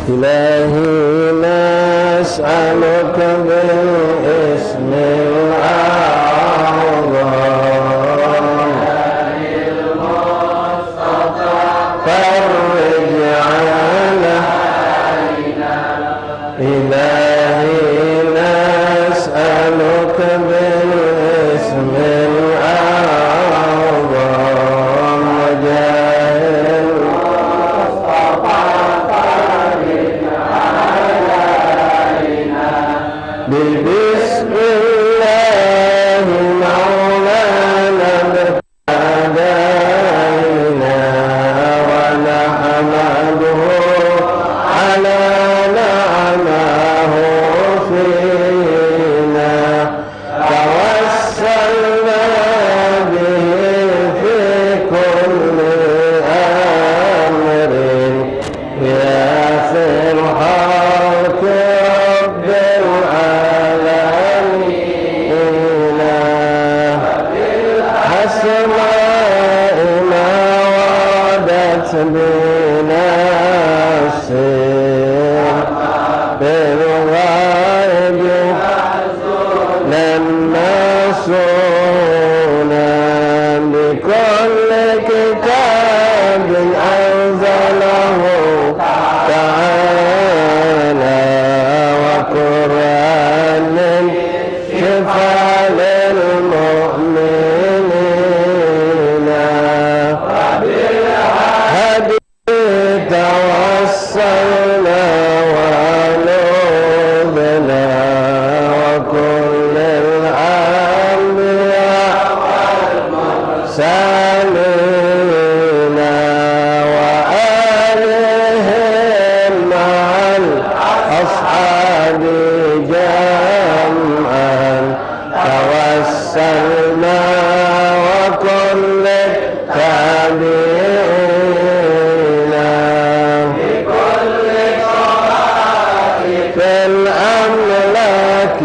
إلهي نسألك بالاسم الأعظم فرج عنا إلهي نسألك بالاسم الأعظم وجاه بسم الله مولانا ابتدينا ونحمده على نعمه فينا توسلنا به في كل أمر يا فرحات رب العالمين الأسماء ما وعدت بنفسه بالغيب لما سونا بكل كتاب أنزله تعالى وقرآن شفاء للمؤمنين وبالهدي توسلنا ونوبنا وكل الأنبياء والمرسلين وآلهم مع الأصحاب جمعا توسلنا وكل التابعين بكل في الأملاك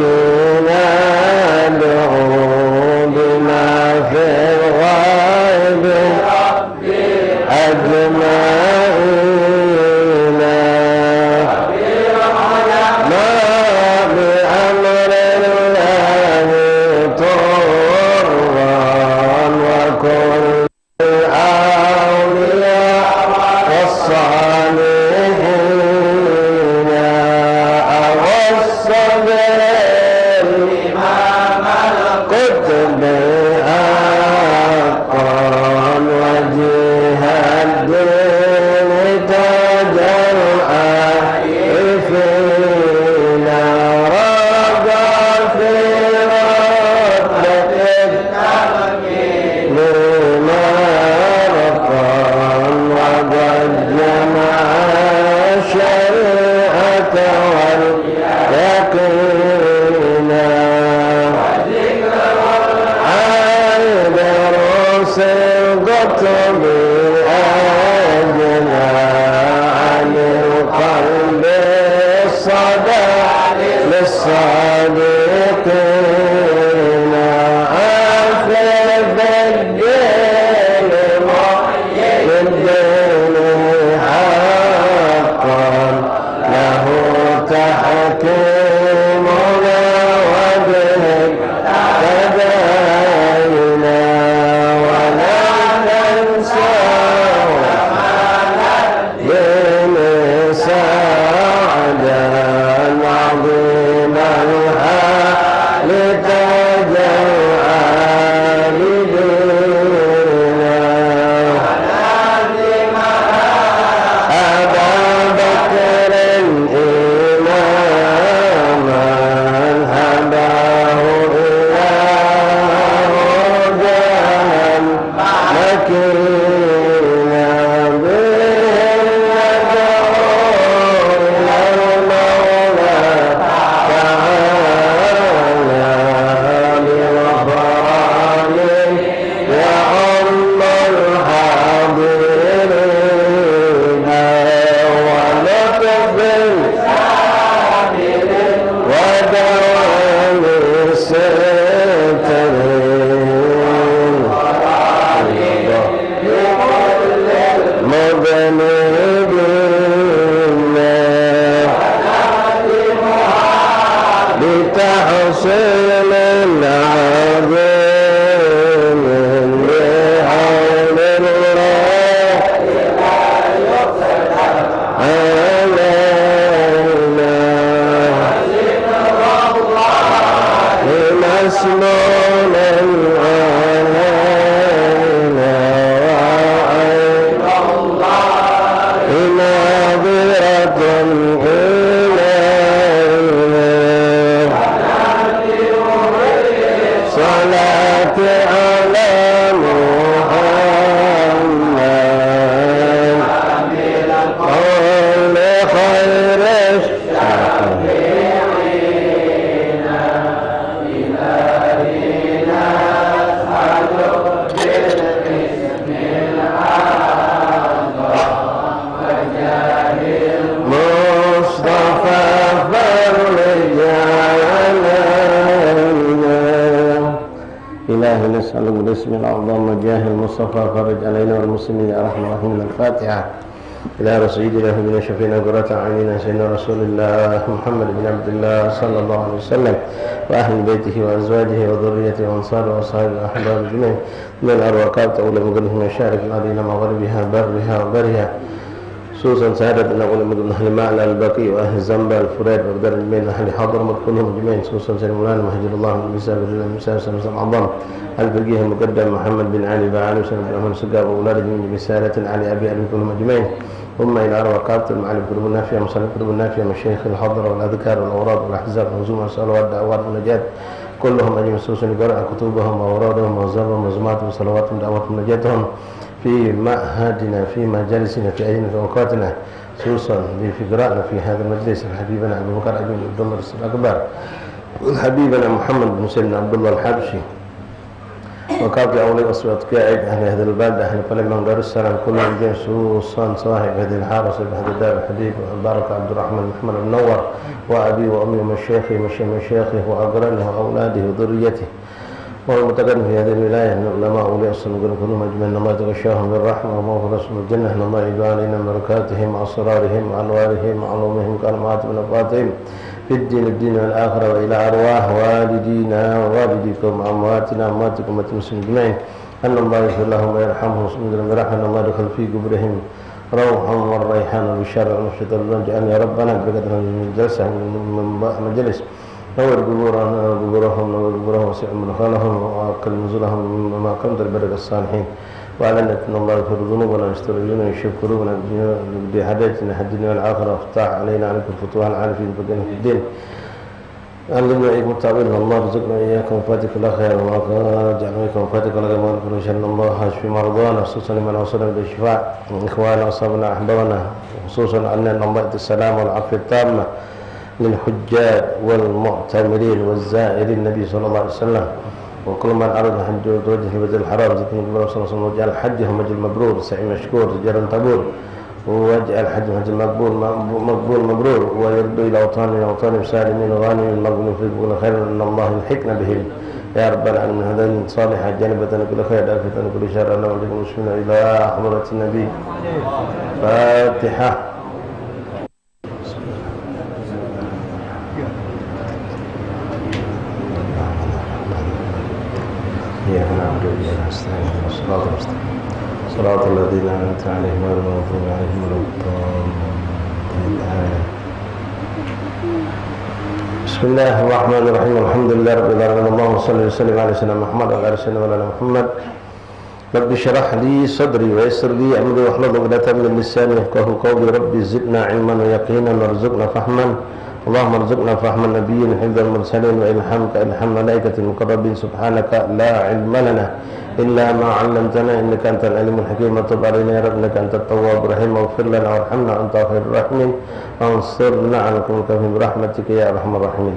ندعو بما في الغيب أجمعين ما بأمر الله طرا وكل الأولياء والصالحين أغص بالإمام القطب حقا وجه الدين تاج العارفين رضى في رتبة التمكين مرقا وقد جمع الشريعة واليقين عند رؤوس القطب أجنى عن القلب الصدى للصادقين أفرد الدين للدين حقا له تحكيمنا وبه تدينا ولا ننسى دين سعدا عظيما رسول عظيم بحول الله علينا مسنون علينا وعين ناظرة إلينا صلاة على محمد قول خير مصطفى إلهي نسألك باسم الأعظم جاه المصطفى فرج علينا والمسلمين يا أرحم الراحمين. الفاتحة. إلى رسول الله من شفينا قرة عيننا سيدنا رسول الله محمد بن عبد الله صلى الله عليه وسلم وأهل بيته وأزواجه وذريته وأنصاره وأصحابه الأحباب أجمعين من الأرواقات أولى مقدمهم مشارق الأرض مغربها برها وبرها خصوصا سادتنا أولى مقدم أهل معنى البقي وأهل الزنبة الفريد وقدر من أهل حضرموت كلهم أجمعين خصوصا سيدنا مولانا مهجر الله بن مسافر المسافر سلام العظام الفقيه المقدم محمد بن علي بعالي وسلم بن أحمد سقاف وأولاده من رسالة علي أبي أبي كلهم أجمعين ثم إلى أرواح كافة المعالي قلوب النافية مصلي قلوب النافية مشايخ الحضرة والأذكار والأوراد والأحزاب والنزوم والصلوات والدعوات والنجاة كلهم أجمعين خصوصا قرأ كتبهم وأورادهم وزارهم وزماتهم وصلواتهم ودعواتهم ونجاتهم في معهدنا في مجالسنا في أيدينا في أوقاتنا خصوصا في قراءنا في هذا المجلس حبيبنا أبو بكر أبي عبد الله الأكبر وحبيبنا محمد بن سيدنا عبد الله الحبشي وكافي أولي أصوات قائد أهل هذا البلد أهل فلما دار السلام كلهم جميع خصوصا صاحب هذه الحارة صاحب هذا الدار الحبيب البارك عبد الرحمن محمد المنور وأبي وأمي ومشايخي مشايخه وأقرانه وأولاده وذريته والمتقدم في هذه الولاية من العلماء أولي الصلاة كلهم أجمعين الله تغشاهم بالرحمة ومغفرة الجنة الله يجعل علينا بركاتهم وأسرارهم وأنوارهم وعلومهم كلماتهم ونفاتهم في الدين والآخرة وإلى أرواح والدينا ووالديكم وأمواتنا وأمواتكم وتمسلم أجمعين أن الله يغفر لهم ويرحمهم ويسلم برحمة الله يدخل في قبرهم روحا والريحان والبشارة والنشط والرجعان يا ربنا بقدر من الجلسة من مجلس نور قبورهم وسع مدخلهم وأقل نزلهم مما قمت البركة الصالحين وأعلنت أن الله يغفر ذنوبنا ويستر عيوبنا ويشف قلوبنا بهدايتنا الدنيا والآخرة وافتح علينا عليكم الفتوح العارفين بقينا في الدين علمنا إياكم التعويل والله رزقنا إياكم وفاتك لا خير وما جعلنا إياكم وفاتك لا غير وإن شاء الله يشفي مرضانا خصوصا لمن وصلنا بالشفاء إخواننا وأصحابنا أحبابنا خصوصا أن الله السلام والعافية التامة للحجاج والمعتمرين والزائرين النبي صلى الله عليه وسلم وكل من أراد حج وجه في بيت الحرام زدنا قبل صلى الله عليه وسلم وجعل حجه حج مبرور سعي مشكور رجال طبور وجعل حج حج مقبول مبرور ويرد إلى أوطانهم سالمين وغانمين مغنمين في كل خير إن الله يلحقنا بهم يا رب العالمين هذا صالحا جانبتنا كل خير آفتنا كل شر أنا ولكم المسلمين إلى حضرة النبي فاتحة. إياك نعبد وإياك نستعين صراط المستقيم صراط الذين أنعمت عليهم غير المغضوب عليهم ولا الضالين. بسم الله الرحمن الرحيم الحمد لله رب العالمين اللهم صل وسلم على سيدنا محمد وعلى آل سيدنا مولانا محمد. رب اشرح لي صدري ويسر لي أمري واحلل عقدة من لساني يفقهوا قولي ربي زدنا علما ويقينا وارزقنا فهما اللهم ارزقنا فهم النبيين حفظ المرسلين وإلهامك إلهام ملائكة المقربين سبحانك لا علم لنا إلا ما علمتنا إنك أنت العليم الحكيم وتب علينا يا رب إنك أنت التواب الرحيم واغفر لنا وارحمنا أنت خير الراحمين وانصرنا على القوم الكافرين برحمتك يا أرحم الراحمين.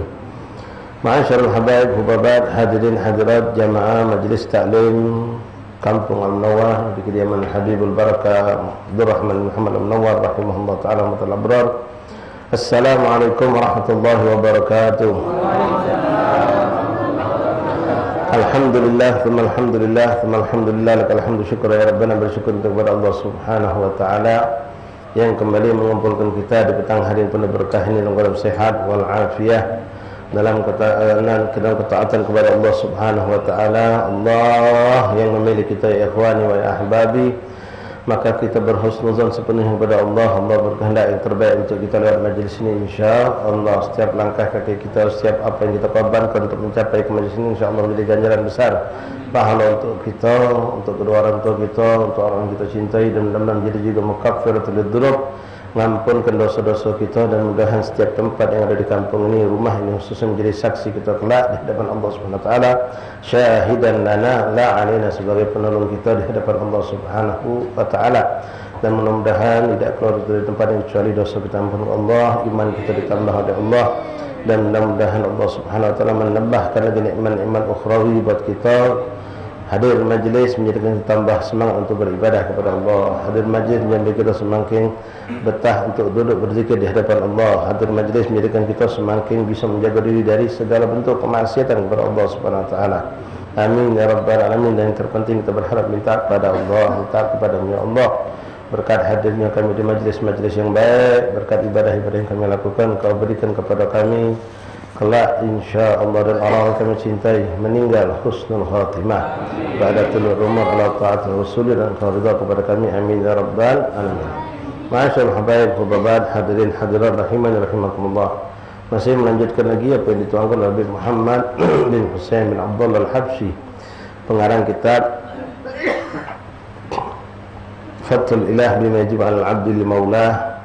معاشر الحبايب وبعد حاضرين حاضرات جماعة مجلس تعليم Kampung Al-Munawwar di kediaman Habibul Barakah Abdul Rahman Muhammad Al-Munawwar rahimahullah ta'ala wa ta'ala abrar. Assalamualaikum warahmatullahi wabarakatuh. Alhamdulillah, alhamdulillah, lakal hamdu syukur ya Rabbana, bersyukur kepada Allah Subhanahu wa taala yang kembali mengumpulkan kita di petang hari yang penuh berkah ini dalam sehat wal afiyah dalam ketaatan kepada Allah Subhanahu wa taala. Allah yang memilih kita ya ikhwani wa ya ahbabi, maka kita berhusnuzan sepenuhnya kepada Allah. Allah berkehendak yang terbaik untuk kita lewat majlis ini insya-Allah. Setiap langkah kaki kita, setiap apa yang kita korbankan untuk mencapai ke majlis ini insya-Allah menjadi ganjaran besar, pahala untuk kita, untuk kedua orang tua kita, untuk orang yang kita cintai, dan mudah-mudahan menjadi juga mukaffiratul lidzunub, mengampunkan dosa-dosa kita, dan mudah-mudahan setiap tempat yang ada di kampung ini, rumah ini khususnya menjadi saksi kita kelak di hadapan Allah Subhanahu wa taala, syahidan lana la alaina, sebagai penolong kita di hadapan Allah Subhanahu wa taala. Dan mudah-mudahan tidak keluar dari tempat ini kecuali dosa kita ampun Allah, iman kita ditambah oleh Allah, dan mudah-mudahan Allah Subhanahu wa taala menambahkan lagi nikmat-nikmat ukhrawi buat kita. Hadir majlis menjadikan kita tambah semangat untuk beribadah kepada Allah. Hadir majlis menjadikan kita semakin betah untuk duduk berzikir di hadapan Allah. Hadir majlis menjadikan kita semakin bisa menjaga diri dari segala bentuk kemaksiatan kepada Allah Subhanahu wa taala. Amin ya rabbal alamin. Dan yang terpenting kita berharap minta kepada Allah, minta kepada-Mu ya Allah, berkat hadirnya kami di majlis-majlis yang baik, berkat ibadah-ibadah yang kami lakukan, Kau berikan kepada kami kelak insya-Allah, dan orang yang kami cintai meninggal husnul khatimah, ba'datul umur ala ta'atul rasul, dan Kau ridha kepada kami. Amin ya rabbal alamin. Ma'asyarul habaib hubabat, hadirin hadirat rahimani rahimakumullah. Masih melanjutkan lagi apa yang dituangkan oleh Habib Muhammad bin Husain bin Abdullah Al-Habsyi, pengarang kitab Fathul Ilah bima yajib 'alal 'abdi li maulah.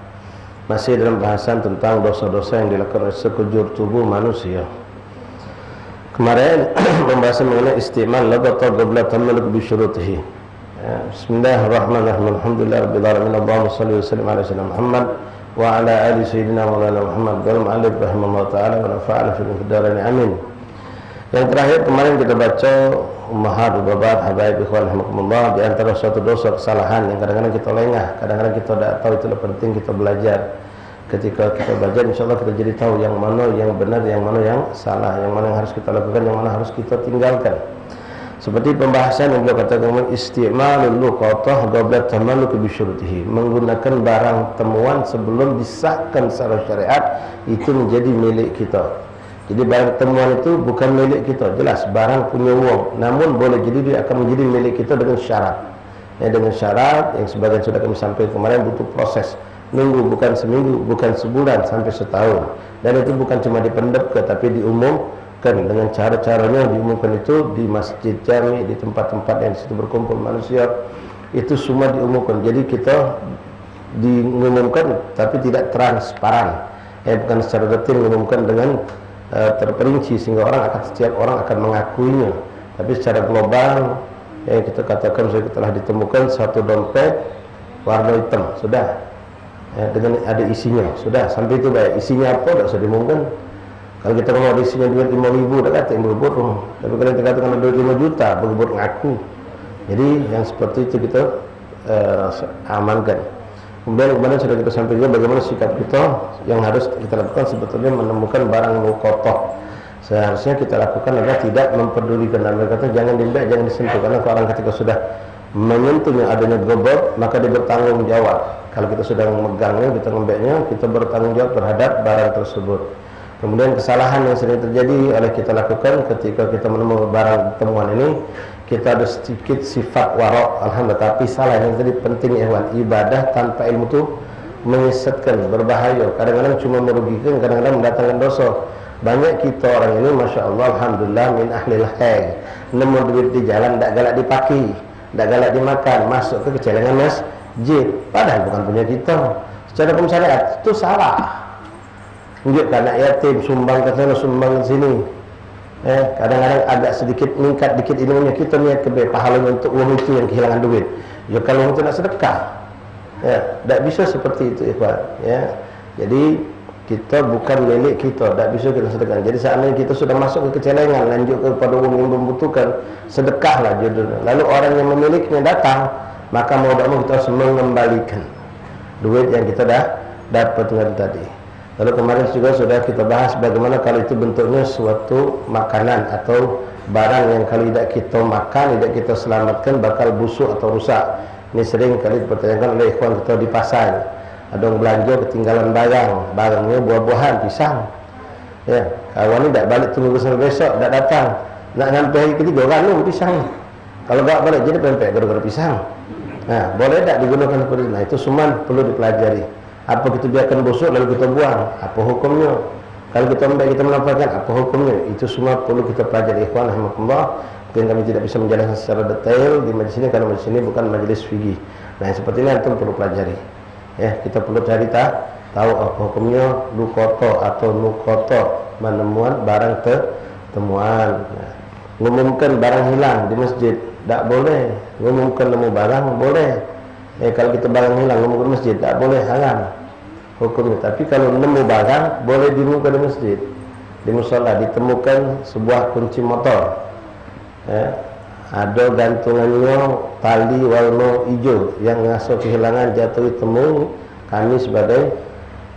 Masih dalam bahasan tentang dosa-dosa yang dilakukan oleh sekujur tubuh manusia. Kemarin pembahasan mengenai istimal lagata qabla tamalluk bi syurutihi. Bismillahirrahmanirrahim. Alhamdulillahirabbil alamin. Allahumma shalli wa sallim ala sayyidina Muhammad wa ala ali sayyidina Maulana Muhammad dalam alif rahimallahu taala wa nafa'ana fil qadarin amin. Yang terakhir kemarin kita baca ummahat babat habaib ikhwan rahimakumullah, di antara suatu dosa kesalahan yang kadang-kadang kita lengah, kadang-kadang kita tidak tahu, itulah penting kita belajar. Ketika kita belajar insyaallah kita jadi tahu yang mana yang benar, yang mana yang salah, yang mana yang harus kita lakukan, yang mana harus kita tinggalkan. Seperti pembahasan yang beliau katakan, istimalul luqatah qabla tamalluk bi syurutihi, menggunakan barang temuan sebelum disahkan secara syariat itu menjadi milik kita. Jadi barang temuan itu bukan milik kita, jelas barang punya uang, namun boleh jadi dia akan menjadi milik kita dengan syarat. Dengan syarat yang sebagian sudah kami sampaikan kemarin, butuh proses, nunggu bukan seminggu, bukan sebulan, sampai setahun. Dan itu bukan cuma dipendap tapi diumumkan dengan cara-caranya. Diumumkan itu di masjid jami, di tempat-tempat yang di situ berkumpul manusia, itu semua diumumkan. Jadi kita diumumkan tapi tidak transparan, bukan secara detail diumumkan dengan terperinci sehingga setiap orang akan mengakuinya. Tapi secara global kita katakan telah ditemukan satu dompet warna hitam, sudah dengan ada isinya, sudah sampai itu baik. Isinya apa tidak usah diumumkan. Kalau kita mau ada isinya duit 5.000 dah kata yang berbut, tapi kalau kita katakan ada duit 5 juta berbut ngaku. Jadi yang seperti itu kita amankan. Kemudian kemarin sudah kita sampaikan bagaimana sikap kita yang harus kita lakukan sebetulnya menemukan barang luqatah. Seharusnya kita lakukan adalah tidak memperdulikan, dan berkata jangan diambil, jangan disentuh, karena orang ketika sudah menyentuh yang adanya gobot maka dia bertanggung jawab. Kalau kita sudah memegangnya, kita ngambilnya, kita bertanggung jawab terhadap barang tersebut. Kemudian kesalahan yang sering terjadi oleh kita lakukan ketika kita menemukan barang temuan ini, kita ada sedikit sifat warok, alhamdulillah, tapi salah. Yang tadi penting ibadah tanpa ilmu itu menyesatkan, berbahaya, kadang-kadang cuma merugikan, kadang-kadang mendatangkan dosa. Banyak kita orang ini masya Allah alhamdulillah min ahlil khair, nemu duit di jalan tak galak dipakai, tak galak dimakan, masuk ke kecelengan masjid, padahal bukan punya kita. Secara hukum syariat itu salah. Tunjuk anak yatim, sumbang ke sana, sumbang ke sini. Kadang-kadang agak sedikit meningkat dikit ilmunya, kita niat kebaikan pahalanya untuk uang itu yang kehilangan duit. Ya kalau itu nak sedekah, tak bisa seperti itu ikhwan. Jadi kita bukan milik kita, tak bisa kita sedekah. Jadi seandainya kita sudah masuk ke kecelengan, lanjut kepada orang yang membutuhkan, sedekahlah judulnya. Lalu orang yang memilikinya datang, maka mau tak mau kita harus mengembalikan duit yang kita dah dapat tadi. Lalu kemarin juga sudah kita bahas bagaimana kalau itu bentuknya suatu makanan atau barang yang kalau tidak kita makan, tidak kita selamatkan bakal busuk atau rusak. Ini sering kali dipertanyakan oleh ikhwan kita di pasar. Ada orang belanja ketinggalan barangnya buah-buahan, pisang. Ya, kawan ni tak balik tunggu sampai besok, tak datang. Nak sampai hari ketiga ranum pisang. Kalau tak balik jadi pempek gara-gara pisang. Nah, boleh tak digunakan seperti itu? Nah, itu semua perlu dipelajari. Apa kita biarkan busuk lalu kita buang? Apa hukumnya? Kalau kita ambil, kita melaporkan, apa hukumnya? Itu semua perlu kita pelajari. Ikhwan rahimakumullah. Mungkin kami tidak bisa menjelaskan secara detail di majlis ini karena majlis ini bukan majlis fikih. Nah, yang seperti ini antum perlu pelajari. Ya, kita perlu cari tahu apa hukumnya lukoto atau nukoto, menemuan barang temuan. Nah, mengumumkan barang hilang di masjid tak boleh. Mengumumkan nemu barang boleh. Kalau kita barang hilang ngumumkan di masjid tak boleh, haram hukumnya. Tapi kalau nemu barang boleh diumumkan di masjid, di musola ditemukan sebuah kunci motor, ada gantungannya tali warna hijau yang ngasuh kehilangan, jatuh ditemu, kami sebagai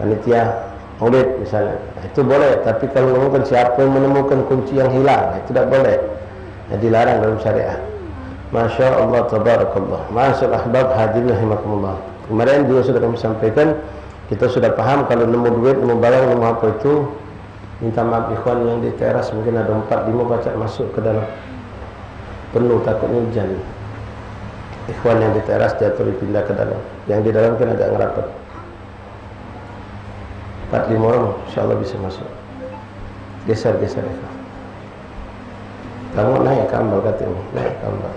panitia maulid misalnya, itu boleh. Tapi kalau mengumumkan siapa yang menemukan kunci yang hilang, itu tak boleh. Dilarang dalam syariah. Masya Allah, tabarakallah. Ma'asyal ahbab hadirin rahimakumullah. Kemarin juga sudah kami sampaikan, kita sudah paham kalau nemu duit, nemu barang, nemu apa itu, minta maaf ikhwan yang di teras mungkin ada 4-5 pacak masuk ke dalam, penuh takutnya hujan. Ikhwan yang di teras jatuh dipindah ke dalam, yang di dalam kan agak ngerapat. 4-5 orang insyaAllah bisa masuk. Geser-geser ikhwan. Kamu naik kambal katanya, naik kambal,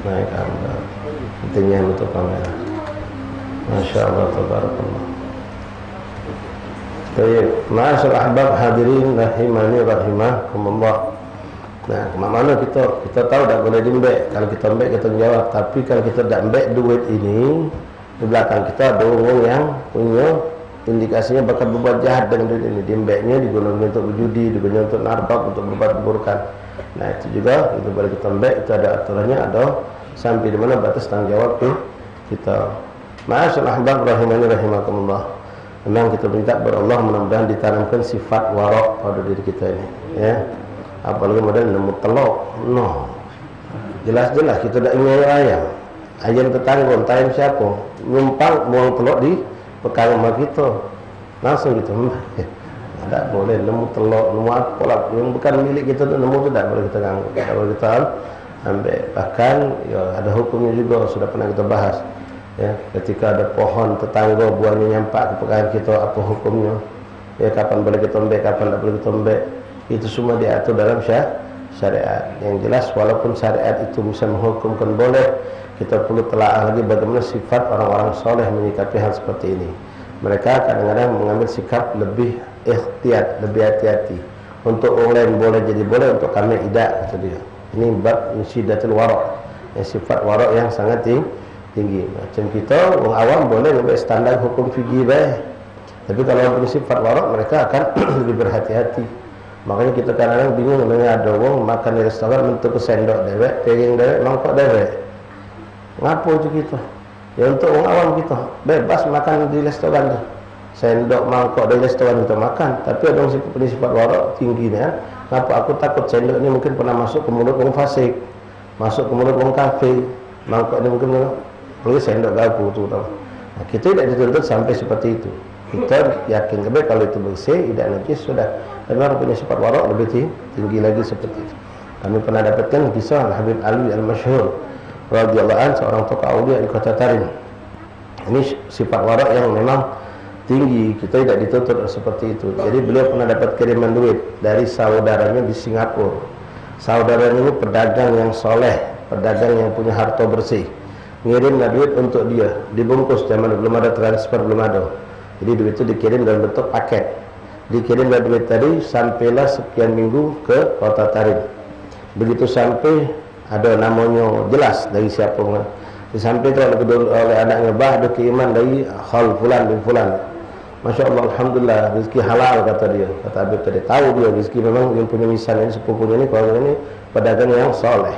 naik kambal. Pentingnya untuk kamera. Masya Allah, tabarakallah. Baik, ma'asyal ahbab hadirin rahimani rahimakumullah. Nah, kemana kita tahu tak boleh dimbek. Kalau kita mbek kita jawab. Tapi kalau kita tak mbek duit ini, di belakang kita ada orang yang punya indikasinya bakal berbuat jahat dengan duit ini. Dimbeknya digunakan untuk berjudi, digunakan untuk narbab, untuk berbuat keburukan. Nah, itu juga itu boleh kita mbek. Itu ada aturannya, ada sampai di mana batas tanggung jawab kita. Ma'asyal ahbab rahimani rahimakumullah. Memang kita minta kepada Allah mudah-mudahan ditanamkan sifat warok pada diri kita ini, ya. Apalagi model nemu telok, no. Jelas-jelas kita tak ingin ayam. Ayam tetangga, entah siapa, numpang buang telok di pekan rumah kita. Langsung kita, tak boleh nemu telok, nemu apa lah, yang bukan milik kita tu nemu tu tak boleh kita ganggu, tak boleh kita ambil. Bahkan ya, ada hukumnya juga, sudah pernah kita bahas. Ya, ketika ada pohon tetangga buahnya nyampak ke pekaan kita, apa hukumnya? Ya, kapan boleh kita ambil, kapan tak boleh kita ambil? Itu semua diatur dalam syariat. Yang jelas walaupun syariat itu bisa menghukumkan boleh, kita perlu telaah lagi bagaimana sifat orang-orang soleh menyikapi hal seperti ini. Mereka kadang-kadang mengambil sikap lebih ikhtiyat, lebih hati-hati. Untuk orang lain boleh jadi boleh, untuk kami tidak, kata dia. Ini bab syiddatul waraq, sifat waraq yang sangat tinggi. Macam kita orang awam boleh lebih standar hukum fikih baik. Tapi kalau yang punya sifat waraq, mereka akan lebih berhati-hati. Makanya kita kadang-kadang bingung dengan ada orang makan di restoran bentuk sendok dewek, piring dewek, mangkok dewek. Ngapo je kita? Ya untuk orang awam kita bebas makan di restoran tu. Sendok mangkok di restoran kita makan. Tapi ada orang punya sifat waraq tinggi ni. Ngapa aku takut sendok ni mungkin pernah masuk ke mulut orang fasik, masuk ke mulut orang kafir. Mangkok ni mungkin pergi sendok gabu tu tau. Nah, kita tidak dituntut sampai seperti itu. Kita yakin kepada kalau itu bersih, tidak najis sudah. Dan orang punya sifat waraq lebih tinggi lagi seperti itu. Kami pernah dapatkan kisah Habib Ali Al-Masyhur radhiyallahu anhu, seorang tokoh aulia di kota Tarim. Ini sifat waraq yang memang tinggi. Kita tidak dituntut seperti itu. Jadi beliau pernah dapat kiriman duit dari saudaranya di Singapura. Saudaranya ini pedagang yang soleh, pedagang yang punya harta bersih. Ngirimlah duit untuk dia, dibungkus, zaman belum ada transfer, belum ada. Jadi duit itu dikirim dalam bentuk paket. Dikirimlah duit tadi, sampailah sekian minggu ke kota Tarim. Begitu sampai, ada namanya jelas dari siapa. Sampai itu oleh anaknya, bah ada kiriman dari Khal Fulan bin Fulan. Masya Allah, alhamdulillah, rezeki halal kata dia. Kata Habib tadi, tahu dia rezeki memang yang punya misalnya ini, sepupunya ini, kalau ini pedagang yang soleh.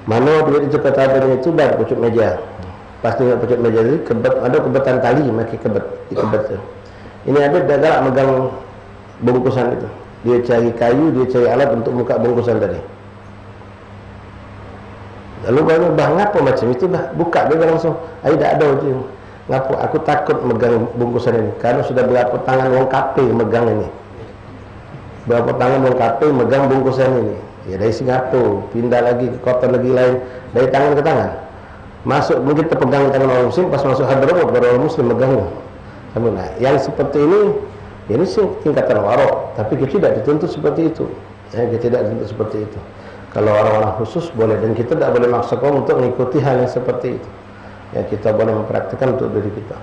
Mana duit itu kata Habib itu dah pucuk meja. Pasti nak pucuk meja itu kebet, ada kebetan tali, maki kebet, dikebet tu. Ini ada galak megang bungkusan itu. Dia cari kayu, dia cari alat untuk buka bungkusan tadi. Lalu baru bah ngapa macam itu bah buka dia langsung. Ai dah ada tu. Ngapu, aku takut megang bungkusan ini karena sudah berapa tangan wong kape megang ini. Berapa tangan wong kape megang bungkusan ini. Ya dari Singapura pindah lagi ke kota negeri lain, dari tangan ke tangan. Masuk mungkin terpegang tangan orang muslim, pas masuk Hadramaut baru orang muslim megangnya. Nah, yang seperti ini sih tingkatan warok, tapi kita tidak dituntut seperti itu. Ya, kita tidak dituntut seperti itu. Kalau orang-orang khusus boleh, dan kita tidak boleh maksa kaum untuk mengikuti hal yang seperti itu. Ya, kita boleh mempraktikkan untuk diri kita.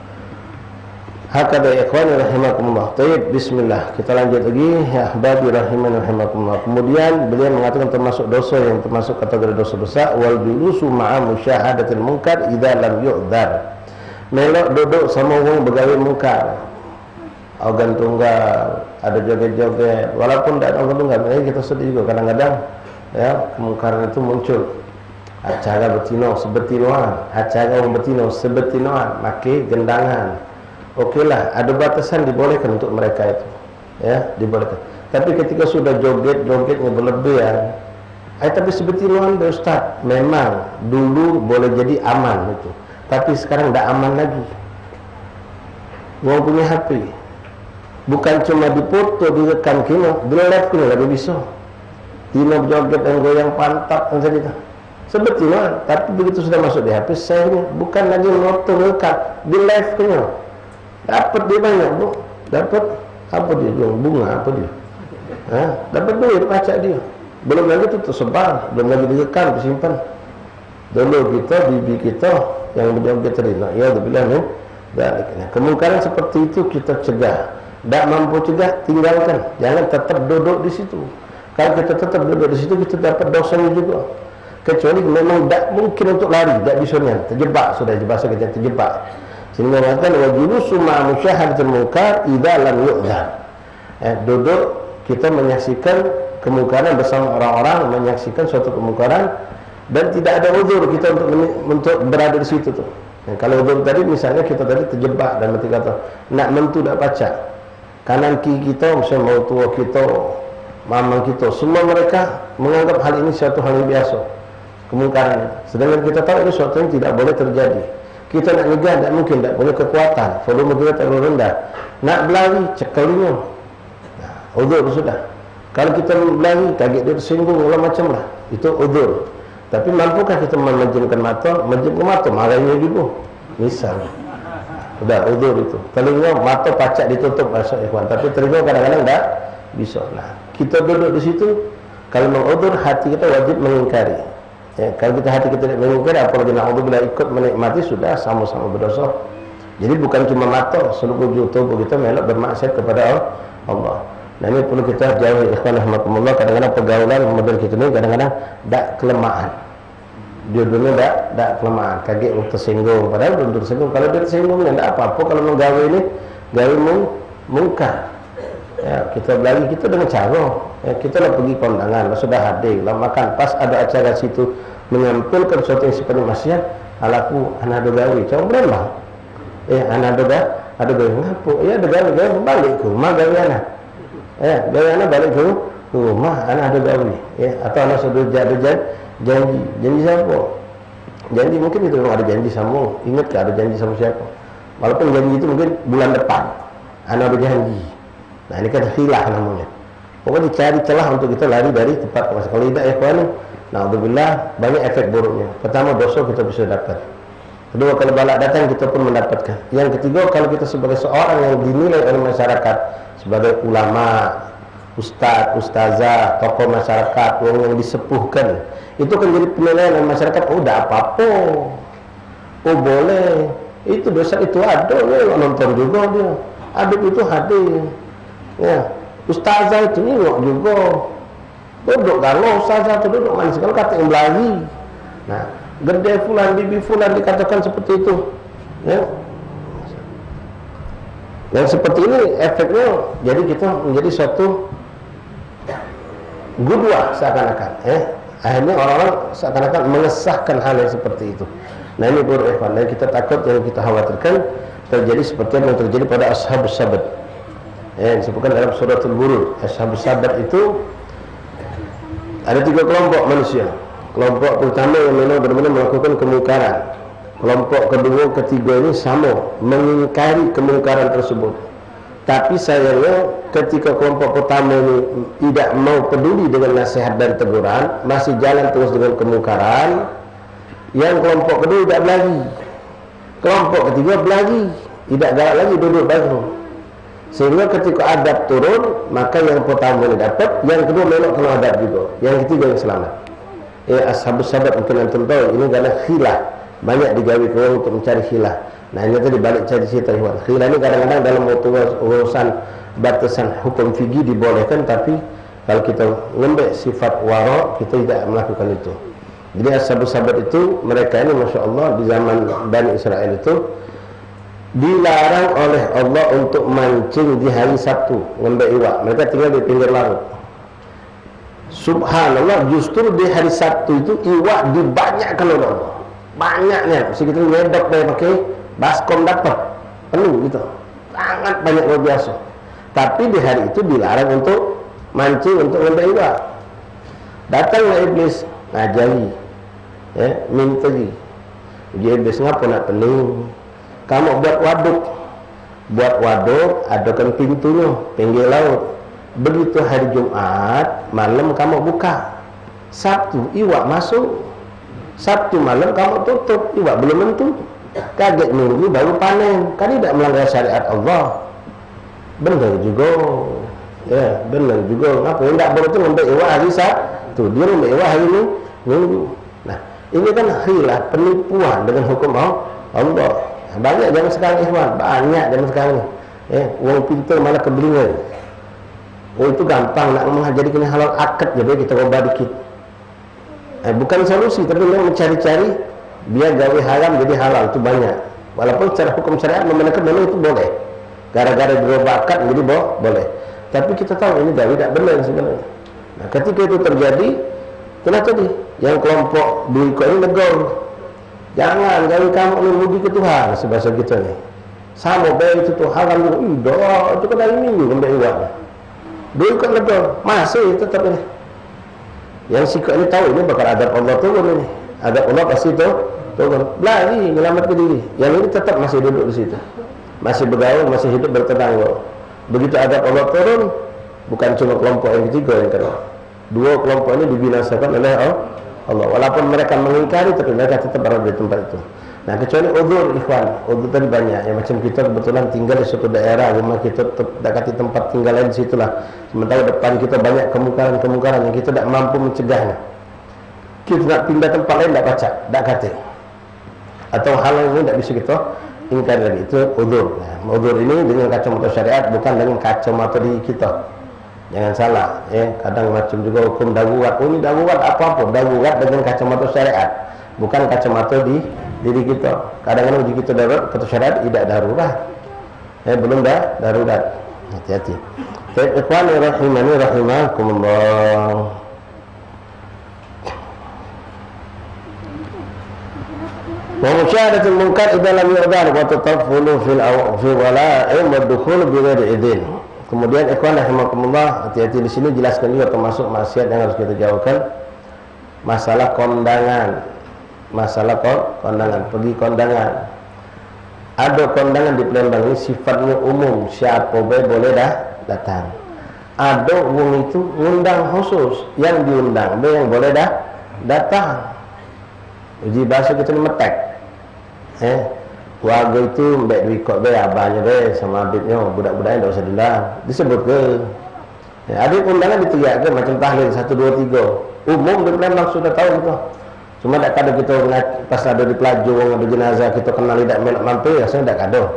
Hakada ikhwani rahimakumullah. Baik, bismillah. Kita lanjut lagi. Ya ahbabi rahimani rahimakumullah. Kemudian beliau mengatakan termasuk dosa yang termasuk kategori dosa besar, wal julusu ma'a musyahadatil munkar idza lam yu'dzar. Melok duduk sama orang begawe munkar. Organ tunggal, ada joget-joget, walaupun tidak organ tunggal, kita sedih juga kadang-kadang ya, kemungkaran itu muncul. Acara betino sebetinoan, acara orang betino sebetinoan, maki gendangan. Okeylah, ada batasan dibolehkan untuk mereka itu, ya dibolehkan. Tapi ketika sudah jogetnya berlebihan, tapi sebetinoan deh Ustaz, memang dulu boleh jadi aman itu, tapi sekarang tidak aman lagi. Mau punya HP, bukan cuma dipoto, direkam kino, di live kino lagi bisa. Tino joget dan goyang pantat dan cerita. Sebetulnya, tapi begitu sudah masuk di HP, saya bukan lagi noto rekam, di live kino. Dapat dia banyak, Bu. Dapat apa dia? Bunga apa dia? Dapat duit pajak dia. Belum lagi itu tersebar, belum lagi direkam, disimpan. Dulu kita, bibi kita yang menjoget terima. Ya, dibilang ya. Kemungkaran seperti itu kita cegah. Tak mampu cegah, tinggalkan. Jangan tetap duduk di situ. Kalau kita tetap duduk di situ, kita dapat dosanya juga. Kecuali memang tak mungkin untuk lari, tak bisa terjebak, sudah bahasa kita terjebak. Sehingga mengatakan wajulusu ma'a musyahadatil munkar idza lam yu'dzar. Duduk kita menyaksikan kemungkaran bersama orang-orang, menyaksikan suatu kemungkaran dan tidak ada uzur kita untuk berada di situ tuh. Kalau uzur tadi misalnya kita tadi terjebak dan mati kata nak mentu dak pacak. Kanan kiri kita, misalnya mau tua kita, mamang kita, semua mereka menganggap hal ini suatu hal yang biasa. Kemungkaran. Sedangkan kita tahu ini suatu yang tidak boleh terjadi. Kita nak nyegah tak mungkin, tak punya kekuatan, volume kita terlalu rendah. Nak berlari, cekalinya. Udzur sudah. Kalau kita berlari, kaget dia tersinggung, macam lah. Itu udzur. Tapi mampukah kita memejamkan mata? Memejamkan mata, marahnya juga. Misal. Sudah, udzur itu. Telinga, mata pacak ditutup, bahasa ikhwan. Tapi telinga kadang-kadang tak bisa. Nah, kita duduk di situ, kalau mengudzur, hati kita wajib mengingkari. Ya, kalau kita hati kita tidak mengingkari, apalagi na'udzubillah ikut menikmati, sudah sama-sama berdosa. Jadi bukan cuma mata, seluruh tubuh kita melok bermaksiat kepada Allah. Nah ini perlu kita jauhi ikhwan rahmatullah. Kadang-kadang pergaulan model kita ini kadang-kadang tak kelemahan. Dua-duanya tak kelemahan. Kaget tersinggung, padahal belum tersinggung. Kalau dia tersinggung, tidak apa-apa. Kalau menggawe ini, gawe mungkar. Ya, kita belanja kita dengan cara ya, kita lah pergi kondangan, lah sudah hadir, lah makan, pas ada acara situ menyampilkan sesuatu yang seperti maksiat, alaku anak ada gawe, coba berembang, anak ada gawe, ngapu, ya ada gawe balik ke rumah gawe anak, gawe anak balik ke rumah anak ada gawe, atau anak sudah ada janji siapa? Janji mungkin itu memang ada janji sama, ingat ke ada janji sama siapa? Walaupun janji itu mungkin bulan depan, anak ada janji. Nah ini kan hilah namanya. Pokoknya dicari celah untuk kita lari dari tempat puasa. Kalau tidak ikhwan, na'udzubillah banyak efek buruknya. Pertama dosa kita bisa dapat. Kedua kalau balak datang kita pun mendapatkan. Yang ketiga kalau kita sebagai seorang yang dinilai oleh masyarakat sebagai ulama, ustaz, ustazah, tokoh masyarakat, orang yang disepuhkan, itu kan jadi penilaian oleh masyarakat. Oh dah apa-apa. Oh boleh. Itu dosa itu ada, nonton juga dia. Adib itu hadir. Ya, ustazah itu nengok juga. Duduk kalau ustazah itu duduk manis kalau kata yang belagi. Nah, gede fulan, bibi fulan dikatakan seperti itu. Ya. Yang seperti ini efeknya jadi kita menjadi suatu gudwah seakan-akan. Akhirnya orang-orang seakan-akan mengesahkan hal yang seperti itu. Nah ini buruk ikhwan, dan kita takut yang kita khawatirkan terjadi seperti yang terjadi pada Ashabus Sabat. Disebutkan dalam suratul Buruj. Ashabus Sabat itu ada 3 kelompok manusia. Kelompok pertama yang memang benar-benar melakukan kemungkaran. kelompok kedua, ketiga ini sama mengingkari kemungkaran tersebut. Tapi sayangnya ketika kelompok pertama ini tidak mau peduli dengan nasihat dan teguran, masih jalan terus dengan kemungkaran, yang kelompok kedua tidak berlari, kelompok ketiga berlari, tidak galak lagi, duduk baru. Sehingga ketika adab turun, maka yang pertama ini dapat, yang kedua melok kena adab juga, yang ketiga yang selamat. Ashabus sabat mungkin antum tahu, ini adalah khilah, banyak digawi orang untuk mencari khilah. Nah ini tadi balik cari cerita Ikhwan. Khilah ini kadang-kadang dalam urusan batasan hukum fikih dibolehkan, tapi kalau kita ngambil sifat wara, kita tidak melakukan itu. Jadi ashabus sabat itu, mereka ini Masya Allah di zaman Bani Israel itu dilarang oleh Allah untuk mancing di hari Sabtu, ngambil iwak. Mereka tinggal di pinggir laut. Subhanallah, justru di hari Sabtu itu iwak dibanyakkan oleh Allah. Banyaknya, mesti kita ngedok dari pakai baskom dapat penuh gitu, sangat banyak luar biasa. Tapi di hari itu dilarang untuk mancing, untuk ngambil iwak. Datanglah iblis ngajari, minta lagi. Uji iblis ngapa nak pening? Kamu buat waduk, adakan pintunya pinggir laut. Begitu hari Jumat malam kamu buka, Sabtu iwak masuk, Sabtu malam kamu tutup, iwak belum tentu. Kaget nunggu baru panen, kan tidak melanggar syariat Allah. Benar juga, ya benar juga. Ngapa tidak boleh tu ngambil iwak hari Sabtu, dia ngambil iwak hari ini nunggu. Nah ini kan khilah, penipuan dengan hukum Allah. Banyak zaman sekarang Ikhwan, banyak zaman sekarang. Uang pintar malah kebelingan. Oh itu gampang nak mengajarkan halal akad, jadi kita ubah dikit. Bukan solusi, tapi memang mencari-cari biar gawe haram jadi halal, itu banyak. Walaupun secara hukum syariat membenarkan memang itu boleh. Gara-gara berubah akad jadi boleh. Tapi kita tahu ini tidak benar sebenarnya. Nah ketika itu terjadi, kenapa tadi? Yang kelompok berikut ini negor. Jangan gawe kamu memuji ke Tuhan, sebahasa kita ni. Sama baik itu Tuhan haram juga. Itu kan hari Minggu kembali uang. Dua ikut negor, masih tetap ini. Yang sikap ini tahu ini bakal adab Allah turun ini. Adab Allah pasti turun. Lagi menyelamat ke diri. Yang ini tetap masih duduk di situ. Masih bergaul, masih hidup bertetangga. Begitu adab Allah turun, bukan cuma kelompok yang ketiga yang kedua. Dua kelompok ini dibinasakan oleh Allah. Walaupun mereka mengingkari, tapi mereka tetap berada di tempat itu. Nah kecuali udzur Ikhwan, udzur tadi banyak. Yang macam kita kebetulan tinggal di suatu daerah, rumah kita dekati tempat tinggalnya di situlah. Sementara depan kita banyak kemungkaran yang kita tidak mampu mencegahnya. Kita nak pindah tempat lain tidak baca, tidak kata. Atau hal yang ini tidak bisa kita ingkar lagi. Itu udzur. Nah, udzur ini dengan kacamata syariat, bukan dengan kacamata di kita. Jangan salah, kadang macam juga hukum darurat. Ini darurat apa-apa, darurat dengan kacamata syariat, bukan kacamata di diri kita. Kadang-kadang uji kita darurat, kata syariat tidak darurat. Belum darurat. Hati-hati. Ikhwan rahimani rahimakumullah. Wa musyahadatul munkar idza lam yu'dar wa tatafulu fi wala'im wa dukhul bi ghairi idzin. Kemudian ikhwan rahimakumullah, hati-hati di sini jelaskan juga termasuk maksiat yang harus kita jauhkan. Masalah kondangan. Masalah kondangan, pergi kondangan. Ada kondangan di Palembang ini sifatnya umum, siapa boleh datang. Ada wong itu undang khusus, yang diundang yang boleh datang. Uji bahasa kita ni metek. Warga itu mbak duit abahnya sama abidnya, budak-budaknya tak usah diundang. Disebut ke ada undangan diteriak ke macam tahlil 1, 2, 3. Umum di Palembang sudah tahu itu. Cuma tak ada kita pas ada di pelaju, ada jenazah kita kenal tidak melak mampir, rasanya tak ada.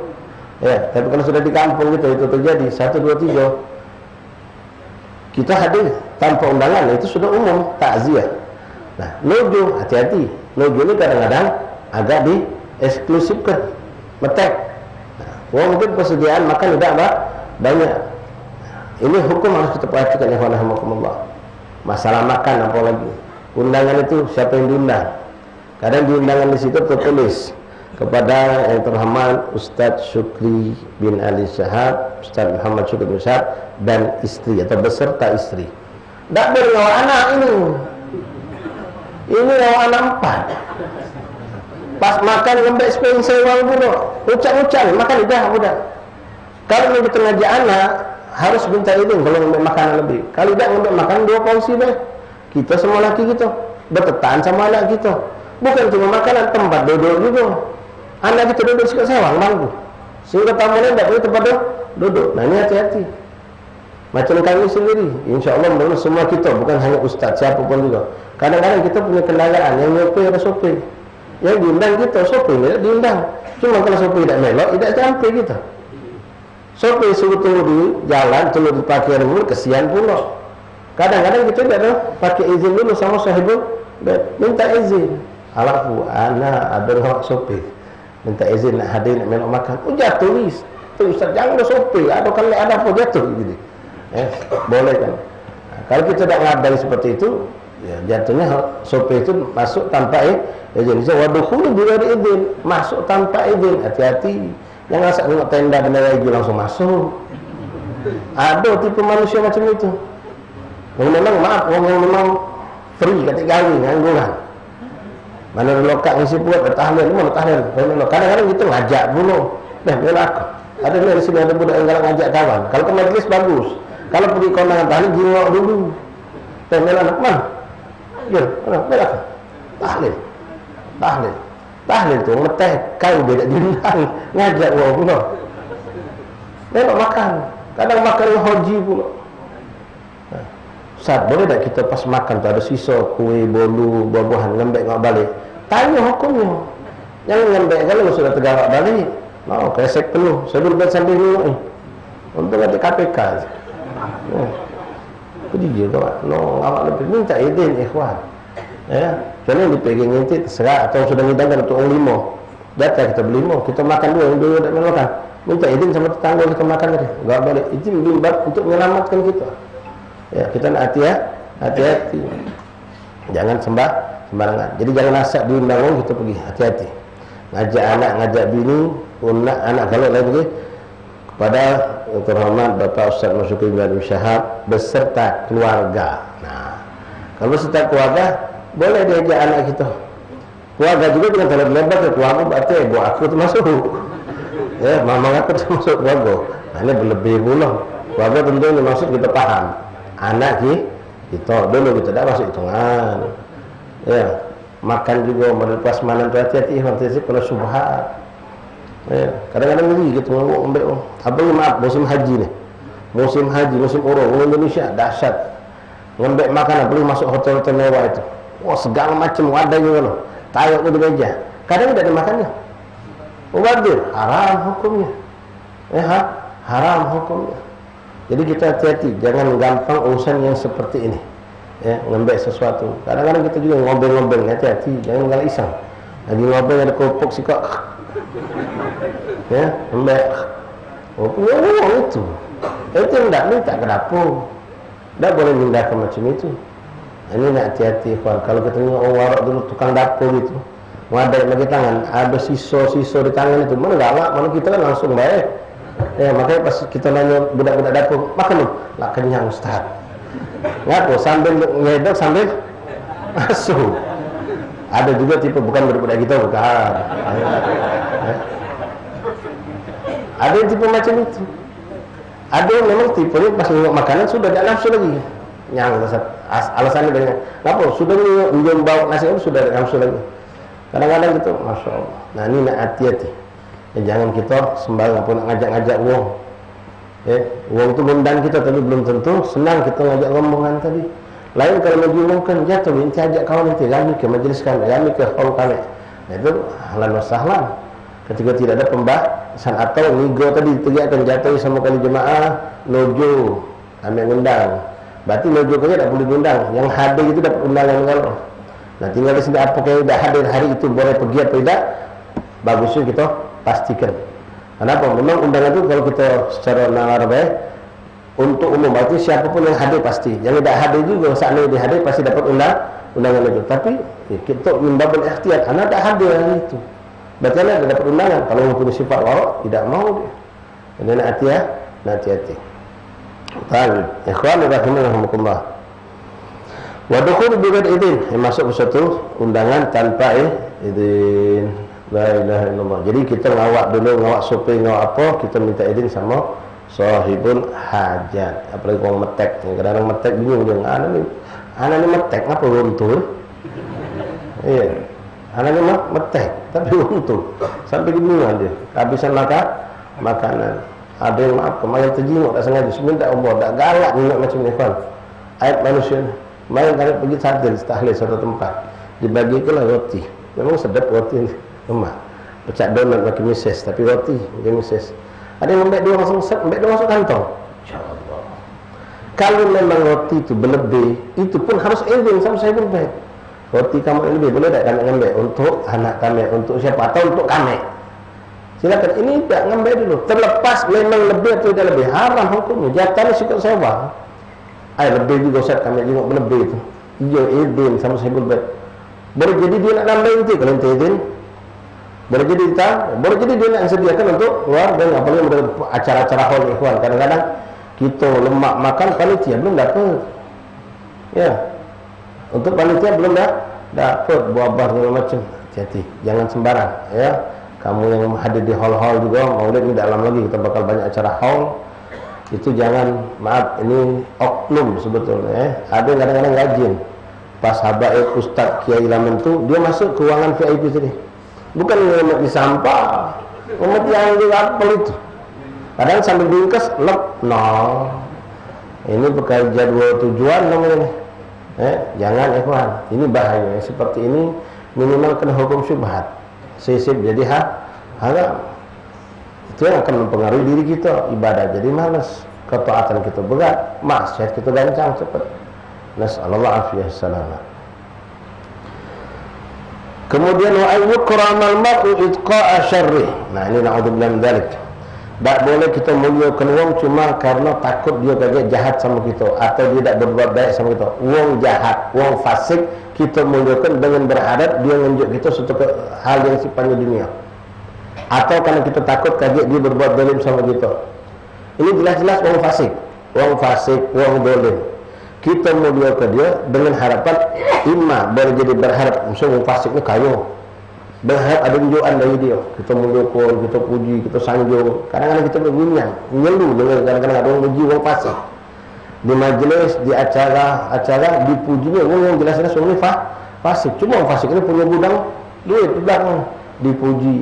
Tapi kalau sudah di kampung kita itu terjadi 1, 2, 3. Kita hadir tanpa undangan, itu sudah umum takziah. Nah, logo hati-hati. Logo ini kadang-kadang agak dieksklusifkan, metek. Nah, mungkin persediaan makan tidak banyak. Ini hukum harus kita perhatikan ya Allah. Masalah makan apalagi. Undangan itu siapa yang diundang? Kadang di undangan di situ tertulis kepada yang terhormat Ustadz Syukri bin Ali Syahab, Ustadz Muhammad Syukri bin Syahab dan istri atau beserta istri. Tak bernyawa anak ini. Ini nyawa anak 4. Pas makan lembek spring sewang pula. Ucap-ucap makan lidah budak. Kalau kita ngajak anak harus minta izin kalau ngambil makanan lebih. Kalau tidak ngambil makan 2 porsi deh. Kita semua laki kita bertetan sama anak kita. Bukan cuma makanan, tempat duduk juga. Anak kita duduk suka sewang bangku. Sehingga tamu lain tidak boleh tempat duduk. Nah ini hati-hati. Macam kami sendiri, insya Allah semua kita, bukan hanya ustaz, siapapun juga. Kadang-kadang kita punya kendaraan yang nyopir ada sopir. Yang diundang kita, sopir tidak diundang. Cuma kalau sopir tidak melok, tidak sampai kita. Sopir suruh tunggu di jalan, tunggu di parkiran dulu, kesian pula. Kadang-kadang kita tidak ada pakai izin dulu sama sahibul, minta izin. Alafu, anak ada hak sopir. Minta izin nak hadir nak melok makan. Oh jatuh ni, ustaz jangan ada sopir. Ada apa jatuh gitu. Boleh kan? Nah, kalau kita tidak ngadai seperti itu, ya, jatuhnya sopir itu masuk tanpa izin. Wadukhulu bighairi izin, masuk tanpa izin. Hati-hati. Jangan asal tengok tenda bendera hijau langsung masuk. Ada tipe manusia macam itu. Yang memang maaf, yang memang free ketika kawin, ngangguran. Mana lokak ngisi buat tahlil, mana tahlil. Kadang-kadang kita ngajak dulu. Dah, bela aku. Ada di sini ada budak yang ngajak kawan. Kalau ke majlis bagus. Kalau pergi kondangan tahlil, jingok dulu. Dah, bela anak mana? Ya, bela aku. Tahlil tu ngeteh kau beda diundang ngajak orang pula. Tengok makan. Kadang makan haji pula. Ustaz, boleh tak kita pas makan tu ada sisa kuih, bolu, buah-buahan ngembek ngak balik? Tanya hukumnya. Jangan ngembek kalau sudah tergarak balik. Mau kresek penuh. Saya boleh sambil minum ni. Untuk kata KPK. Itu dia kawan. No, awak lebih minta izin ikhwan. Ya, jangan dipegang nanti terserah atau sudah ngidangkan untuk orang 5. Datang kita beli 5, kita makan 2, yang 2 tak makan. Minta izin sama tetangga kita makan tadi. Enggak boleh. Izin bimbab untuk menyelamatkan kita. Ya, kita nak hati-hati. Jangan sembarangan. Jadi jangan asal diundang orang kita pergi. Hati-hati. Ngajak anak, ngajak bini, anak kalau lagi kepada yang terhormat Bapak Ustaz Masyukur bin Syahab beserta keluarga. Nah, kalau beserta keluarga boleh diajak anak kita. Keluarga juga dengan terlalu lebar ke keluarga berarti ibu aku termasuk. Ya, mama aku termasuk keluarga. Nah, ini berlebih pula. Keluarga tentunya maksud kita paham. Anak kita dulu kita tidak masuk hitungan. Ya, makan juga melepas mana hati-hati nanti kena subhat. Ya, kadang-kadang ni kita ambil apa maaf musim haji ni. Musim haji, musim umrah Indonesia dahsyat. Ngambil makanan perlu masuk hotel-hotel mewah itu. Wah, segala macam wadah juga loh. Tayok di meja. Kadang tidak ada makannya. Mubadir, haram hukumnya. Haram hukumnya. Jadi kita hati-hati, jangan gampang urusan yang seperti ini. Ya, ngambil sesuatu. Kadang-kadang kita juga ngobrol-ngobrol, hati-hati, jangan galak iseng. Lagi ngobrol ada kerupuk sikap. Ya, ngambil. Oh, punya uang itu. Itu tidak minta ke dapur. Tak boleh mindahkan macam itu. Ini nak hati-hati kawan. Kalau kita tengok orang warak dulu tukang dapur itu, wadah bagi tangan, ada sisa-sisa di tangan itu, mana galak, mana kita kan langsung baik. Ya, makanya pas kita nanya budak-budak dapur, makan lu, lah kenyang Ustaz. Ngaku sambil ngedok sambil masuk. Ada juga tipe bukan budak-budak kita, bukan. Ada yang tipe macam itu. Ada yang memang tipe ni pas tengok makanan sudah tak nafsu lagi. Yang alasannya dari apa? Sudah minum bau nasi itu sudah tak nafsu lagi. Kadang-kadang gitu, masya Allah. Nah ini nak hati-hati. Ya, jangan kita sembarang pun ngajak-ngajak uang. Ya, uang itu mengundang kita tapi belum tentu senang kita ngajak rombongan tadi. Lain kalau mau diumumkan jatuh nanti ajak kawan nanti kami ke majlis kami, kami ke hall kami. Nah, itu ahlan wa sahlan. Ketika tidak ada pembahasan atau nigo tadi ditegakkan jatuh sama kali jemaah lojo kami undang. Berarti lojo saja tak boleh diundang. Yang hadir itu dapat undangan kalau. Nah tinggal di sini apakah yang tidak hadir hari itu boleh pergi atau tidak? Bagusnya kita pastikan. Kenapa? Memang undangan itu kalau kita secara nalar baik untuk umum, berarti siapapun yang hadir pasti. Yang tidak hadir juga saat ini dihadir pasti dapat undangan itu. Tapi ya, kita mimbabul ikhtiyar, anak tak hadir hari itu. Berarti anak dapat undangan. Kalau mempunyai sifat warak tidak mau dia. Jadi nak hati-hati. Baik, ikhwan rahimakumullah. Wa dukhul bi ghairi idzin, masuk ke suatu undangan tanpa izin. La ilaha illallah. Jadi kita ngawak dulu, ngawak sopir, ngawak apa, kita minta izin sama sahibul hajat. Apalagi orang metek, kadang-kadang metek bingung dia, anak ni metek apa runtuh? Iya, anak ni metek tapi runtuh. Sampai kebingungan dia. Kehabisan makanan. Ada yang maaf, kemarin terjenguk tak sengaja, sebenarnya tak Allah, tak galak ingat macam ni kan. Ayat manusia ni. Kemarin kali pergi tahlil satu tempat, dibagikanlah roti. Memang sedap roti ni. Lemak. Pecah donat makin mises, tapi roti makin mises. Ada yang ambil dua masuk kantong. InsyaAllah. Kalau memang roti itu berlebih, itu pun harus izin sama saya berbaik. Roti kamu yang lebih, boleh tak kami ambil untuk anak kami, untuk siapa, atau untuk kami? Silakan, ini tak ngambil dulu. Terlepas memang lebih atau tidak lebih, haram hukumnya. Jatahnya sikap sewa. Lebih juga Ustaz, kami tengok berlebih itu. Iya, izin sama saya berbaik. Boleh jadi dia nak nambah itu, kalau nanti izin. Boleh jadi dia nak sediakan untuk keluar dan apalagi acara-acara hall ikhwan. Kadang-kadang kita lemak makan panitia belum dapat. Ya. Untuk panitia belum dapat buah-buah segala macam. Hati-hati, jangan sembarang ya. Kamu yang hadir di hall-hall juga, maulid ini dalam lagi kita bakal banyak acara hall. Itu jangan, maaf, ini oknum sebetulnya. Ada kadang-kadang rajin. Pas habaib Ustaz Kiai Lamen tu, dia masuk ke ruangan VIP tadi. Bukan ngemet di sampah, ngemet yang di apel itu. Kadang sambil diingkas, lep, no. Ini bekal jadwal tujuan namanya. Jangan ikhwan, ini bahaya. Seperti ini minimal kena hukum syubhat. Sisip jadi haram. Itu yang akan mempengaruhi diri kita, ibadah jadi malas, ketaatan kita berat, maksiat kita gancang cepat. Nas'alullah afiyah salamah. Kemudian wa ayyukramal mar'u itqa'a syarri. Nah, ini na'udzubillah min dzalik. Tak boleh kita muliakan wong cuma karena takut dia kaget jahat sama kita atau dia tak berbuat baik sama kita. Wong jahat, wong fasik kita muliakan dengan berharap dia menunjuk kita suatu hal yang sifatnya dunia. Atau karena kita takut kaget dia berbuat zalim sama kita. Ini jelas-jelas wong fasik, wong zalim. Kita muliakan dia dengan harapan imma boleh jadi berharap musuh fasik ni kaya, berharap ada tunjukan dari dia, kita muliakan, kita puji, kita sanjung. Kadang-kadang kita bergunyang, ngeluh dengan kadang-kadang ada orang puji orang fasik di majlis, di acara dipujinya orang yang jelas-jelas orang ni fasik. Cuma orang fasik ni punya gudang duit di belakang dipuji.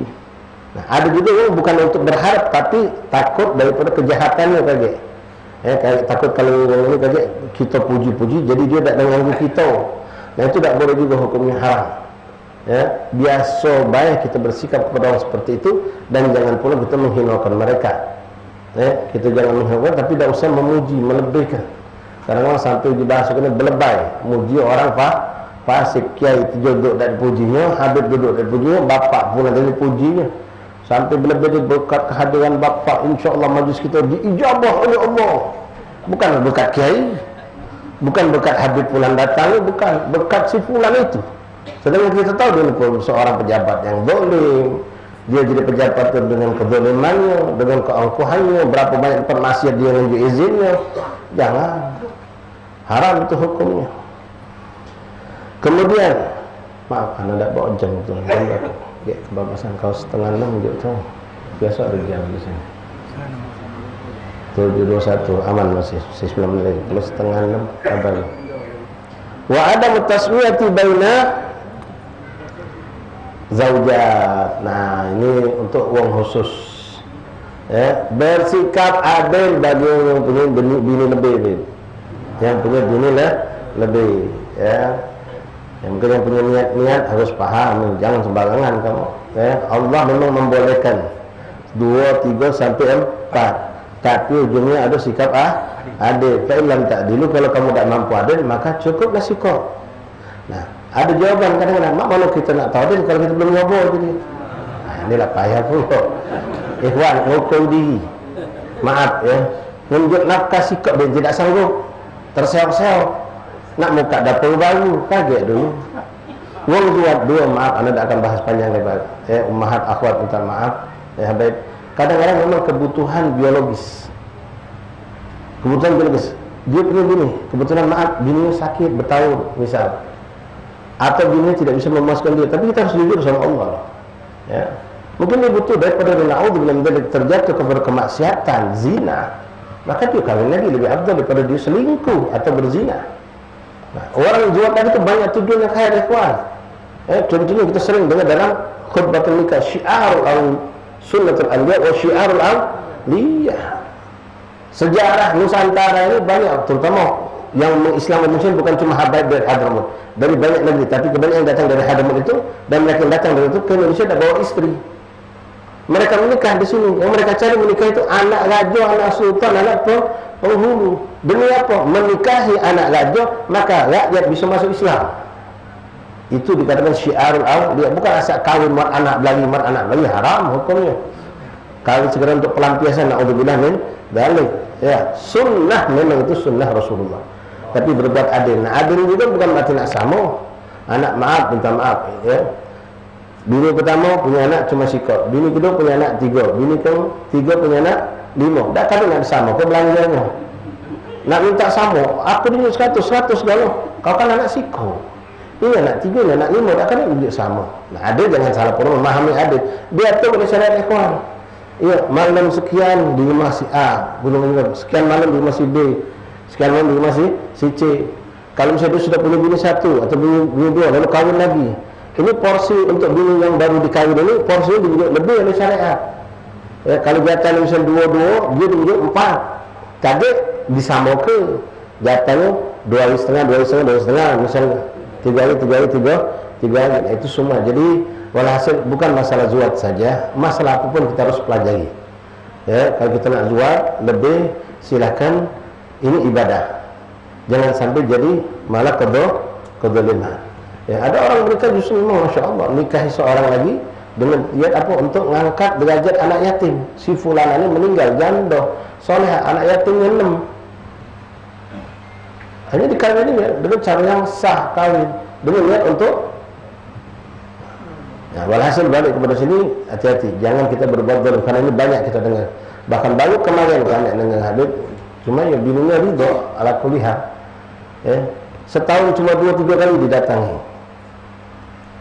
Nah, ada juga yang bukan untuk berharap tapi takut daripada kejahatannya kaget. Takut kalau orang ini kaget kita puji-puji jadi dia tak mengganggu kita. Nah, itu tak boleh juga hukumnya haram. Ya, biasa baik kita bersikap kepada orang seperti itu dan jangan pula kita menghinakan mereka. Kita jangan menghinakan tapi tak usah memuji, melebihkan. Kadang-kadang sampai dibahas kena berlebay, muji orang fasik, kiai itu duduk dan pujinya, habib duduk dan pujinya, bapak pun ada pujinya. Sampai berlebih berkat kehadiran bapa, insya-Allah majlis kita diijabah oleh Allah. Bukan berkat kiai, bukan berkat habib fulan datang, bukan berkat si fulan itu. Sedangkan kita tahu dia pun seorang pejabat yang zalim. Dia jadi pejabat dengan kezalimannya, dengan keangkuhannya, berapa banyak permaksiat dia menunjuk izinnya. Jangan. Haram itu hukumnya. Kemudian, maaf, anda tak bawa jam betul. Kebabasan kau 5:30 gitu. Biasa ada jam di sini. 7:21 aman masih 9 menit plus 5:30 kabar. Wa ada mutaswiyati baina zaujat. Nah, ini untuk uang khusus. Bersikap adil bagi yang punya bini lebih. Yang punya bini lebih ya. Yang mungkin yang punya niat harus paham, jangan sembarangan kamu. Allah memang membolehkan 2, 3 sampai 4. Tapi ujungnya ada sikap adil. Fa'ilam ta'dilu, kalau kamu tak mampu adil maka cukuplah sikap. Nah, ada jawaban kadang-kadang, mak mana kita nak tahu adil kalau kita belum ngobrol jadi. Nah, inilah payah pula. Ikhwan, ngukur diri. Maaf ya. Menunjuk nafkah sikap dia tidak sanggup. Terseok-seok. Nak buka dapur baru, kaget dulu. Wong dua, maaf, anda tak akan bahas panjang lebar. Ummahat akhwat minta maaf. Habaib. Kadang-kadang memang kebutuhan biologis. Dia punya bini, kebetulan maaf, bininya sakit bertahun misal. Atau bininya tidak bisa memuaskan dia, tapi kita harus jujur sama Allah. Ya. Mungkin dia butuh daripada naudzubillah terjatuh kepada kemaksiatan, zina, maka dia kawin lagi lebih afdal daripada dia selingkuh atau berzina. Nah, orang jual tadi itu banyak tujuan yang kaya ikhwan. Contohnya kita sering dengar dalam khutbatul nikah, syiarul sunnatul anbiya wa syiarul awliyah. Sejarah Nusantara ini banyak, terutama yang mengislam Muslim bukan cuma Habaib dari Hadramut, dari banyak negeri, tapi kebanyakan yang datang dari Hadramut itu dan mereka yang datang dari itu ke Indonesia dah bawa istri. Mereka menikah di sini. Yang mereka cari menikah itu anak raja, anak sultan, anak penghulu. Demi apa? Menikahi anak raja, maka rakyat bisa masuk Islam. Itu dikatakan syiarul awliyah. Bukan asal kawin mat anak belagi haram hukumnya. Kawin segera untuk pelampiasan, naudzubillah min dzalik. Ya, sunnah memang itu sunnah Rasulullah. Tapi berbuat adil. Nah, adil juga bukan berarti nak sama. Anak maaf, minta maaf, ya. Bini pertama punya anak cuma sikap, bini kedua punya anak 3, bini ketiga punya anak 5. Dah kalau nak sama, kau belanjanya. Nak minta sama, aku dulu 100 segala. Kau kan anak sikap. Ini anak 3, ini anak 5, dah kan dia sama. Nah, adil jangan salah pun memahami adil. Dia tu boleh syariat ikhwan. Ya, malam sekian di rumah si A, sekian malam di rumah si B, sekian malam di rumah si C. Kalau misalnya dia sudah punya bini 1 atau bini 2, lalu kahwin lagi. Ini porsi untuk bini yang baru dikahwin ini, porsinya dibuat lebih oleh syariat. Ya, kalau jatahnya misalnya 2, dia dibuat 4. Kaget disamakan jatahnya 2,5, misalnya 3 hari, itu semua. Jadi walhasil bukan masalah zuat saja, masalah apapun kita harus pelajari. Ya, kalau kita nak zuat lebih, silakan, ini ibadah. Jangan sampai jadi malah kedoliman. Ya, ada orang mereka justru memang Masya Allah nikahi seorang lagi dengan niat apa? Untuk mengangkat derajat anak yatim. Si fulan ini meninggal janda, soleh, anak yatimnya 6. Hanya dikawin ini dengan cara yang sah kawin, dengan niat untuk. Nah, walhasil balik kepada sini, hati-hati, jangan kita berbuat zalim, karena ini banyak kita dengar. Bahkan baru kemarin banyak dengar Habib, cuma ya bininya ridho ala kuliah. Ya, setahun cuma 2-3 kali didatangi.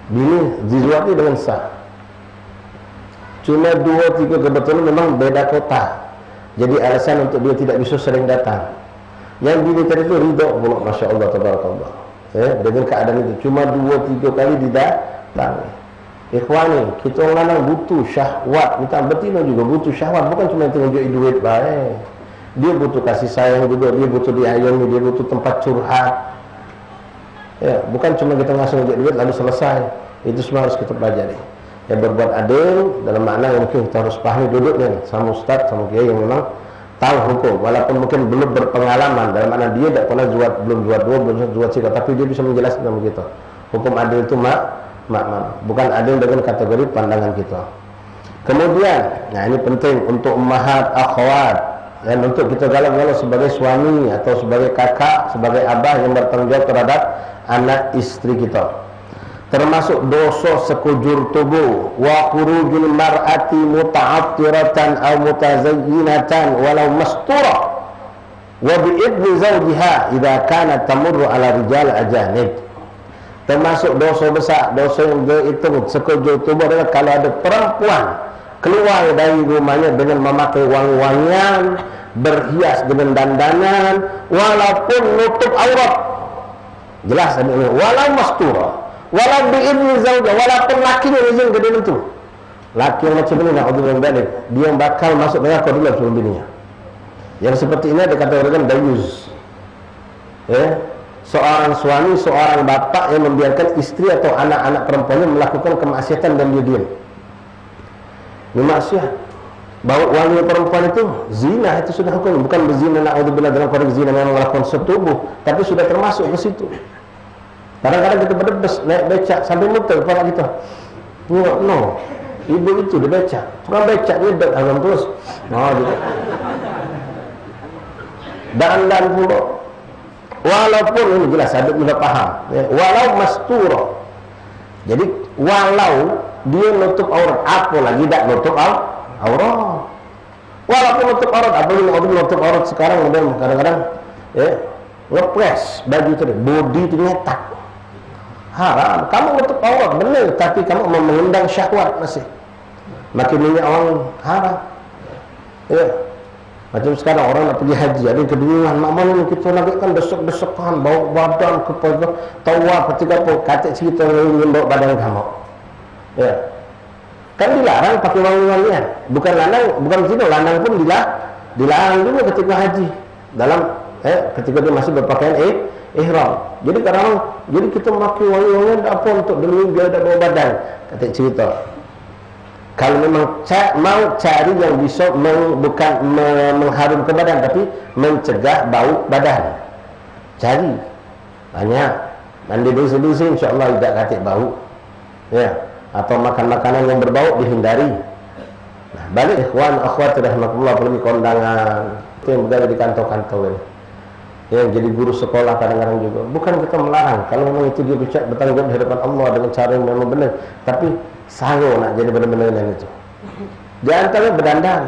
Bini dizuati dengan sah. Cuma 2-3 kebetulan memang beda kota. Jadi alasan untuk dia tidak bisa sering datang. Yang bini tadi itu ridho, Masya Allah, tabarakallah. Ya, dengan keadaan itu cuma 2-3 kali didatangi. Ikhwani, kita orang lanang butuh syahwat. Kita betina juga butuh syahwat, bukan cuma tunjuk duit baik. Dia butuh kasih sayang juga, dia butuh diayomi, dia butuh tempat curhat. Ya, bukan cuma kita ngasih duit lalu selesai. Itu semua harus kita pelajari. Ya, berbuat adil dalam makna yang mungkin kita harus pahami duduknya sama ustaz, sama kiai yang memang tahu hukum, walaupun mungkin belum berpengalaman dalam makna dia tidak pernah belum zuat sikap, tapi dia bisa menjelaskan sama kita. Hukum adil itu bukan adil dengan kategori pandangan kita. Kemudian, nah ini penting untuk ummahat, akhwat, dan untuk kita galau-galau sebagai suami atau sebagai kakak, sebagai abah yang bertanggung jawab terhadap anak istri kita. Termasuk dosa sekujur tubuh, wa khurujul mar'ati muta'attiratan aw mutazayyinatan walau mastura wa bi'idni zawjiha idza kanat tamurru ala rijal ajanib. Termasuk dosa besar, dosa yang dihitung sekujur tubuh adalah kalau ada perempuan keluar dari rumahnya dengan memakai wangi-wangian, berhias dengan dandanan, walaupun nutup aurat. Jelas ini, walau mastura, walau bi'idni zawja, walaupun lakinya izin ke dia itu. Laki yang macam ini, na'udzubillah balik, dia yang bakal masuk neraka dulu sebelum bininya. Yang seperti ini dikatakan dayus. Ya, seorang suami, seorang bapak yang membiarkan istri atau anak-anak perempuannya melakukan kemaksiatan dan dia diam. Ini maksiat. Bawa wangi perempuan itu zina, itu sudah hukum. Bukan berzina, na'udzubillah, dalam konteks zina memang melakukan setubuh, tapi sudah termasuk ke situ. Kadang-kadang kita berdebes, naik becak sampai muter kepala kita. No, ibu itu dia becak, tukang becak dia dalam terus. Oh, gitu. Dan pula, walaupun ini jelas, Habib sudah paham. Ya, walau mastura. Jadi walau dia nutup aurat, apa lagi tak nutup aurat. Walaupun nutup aurat, apalagi nutup aurat sekarang kadang-kadang ya ngepres baju tadi, body itu nyetak. haram. Kamu nutup aurat benar, tapi kamu mengundang syahwat masih. Makin banyak orang haram. Ya. Macam sekarang orang nak pergi haji, ada kebingungan, mak mana kita nak kan besok-besokan bawa badan kepada tawaf ketika apa kata cerita ingin bawa badan kamu. Ya. Kan dilarang pakai wangi-wangian. Bukan begitu, lanang pun dilarang juga ketika haji. Dalam ketika dia masih berpakaian ihram. Jadi kita pakai wangi-wangian apa untuk demi biar tak bawa badan. Kata cerita. Kalau memang mau cari yang bisa bukan mengharum ke badan, tapi mencegah bau badan, cari banyak mandi bersih-bersih, insyaAllah tidak katik bau, ya. Atau makan makanan yang berbau dihindari. Nah, balik ikhwan akhwat rahmatullah, pergi kondangan itu yang berada di kantor-kantor ini, yang jadi guru sekolah kadang-kadang juga. Bukan kita melarang, kalau memang itu dia bertanggung jawab di hadapan Allah dengan cara yang memang benar, tapi sanggup nak jadi benar-benar yang itu. Di antara berdandan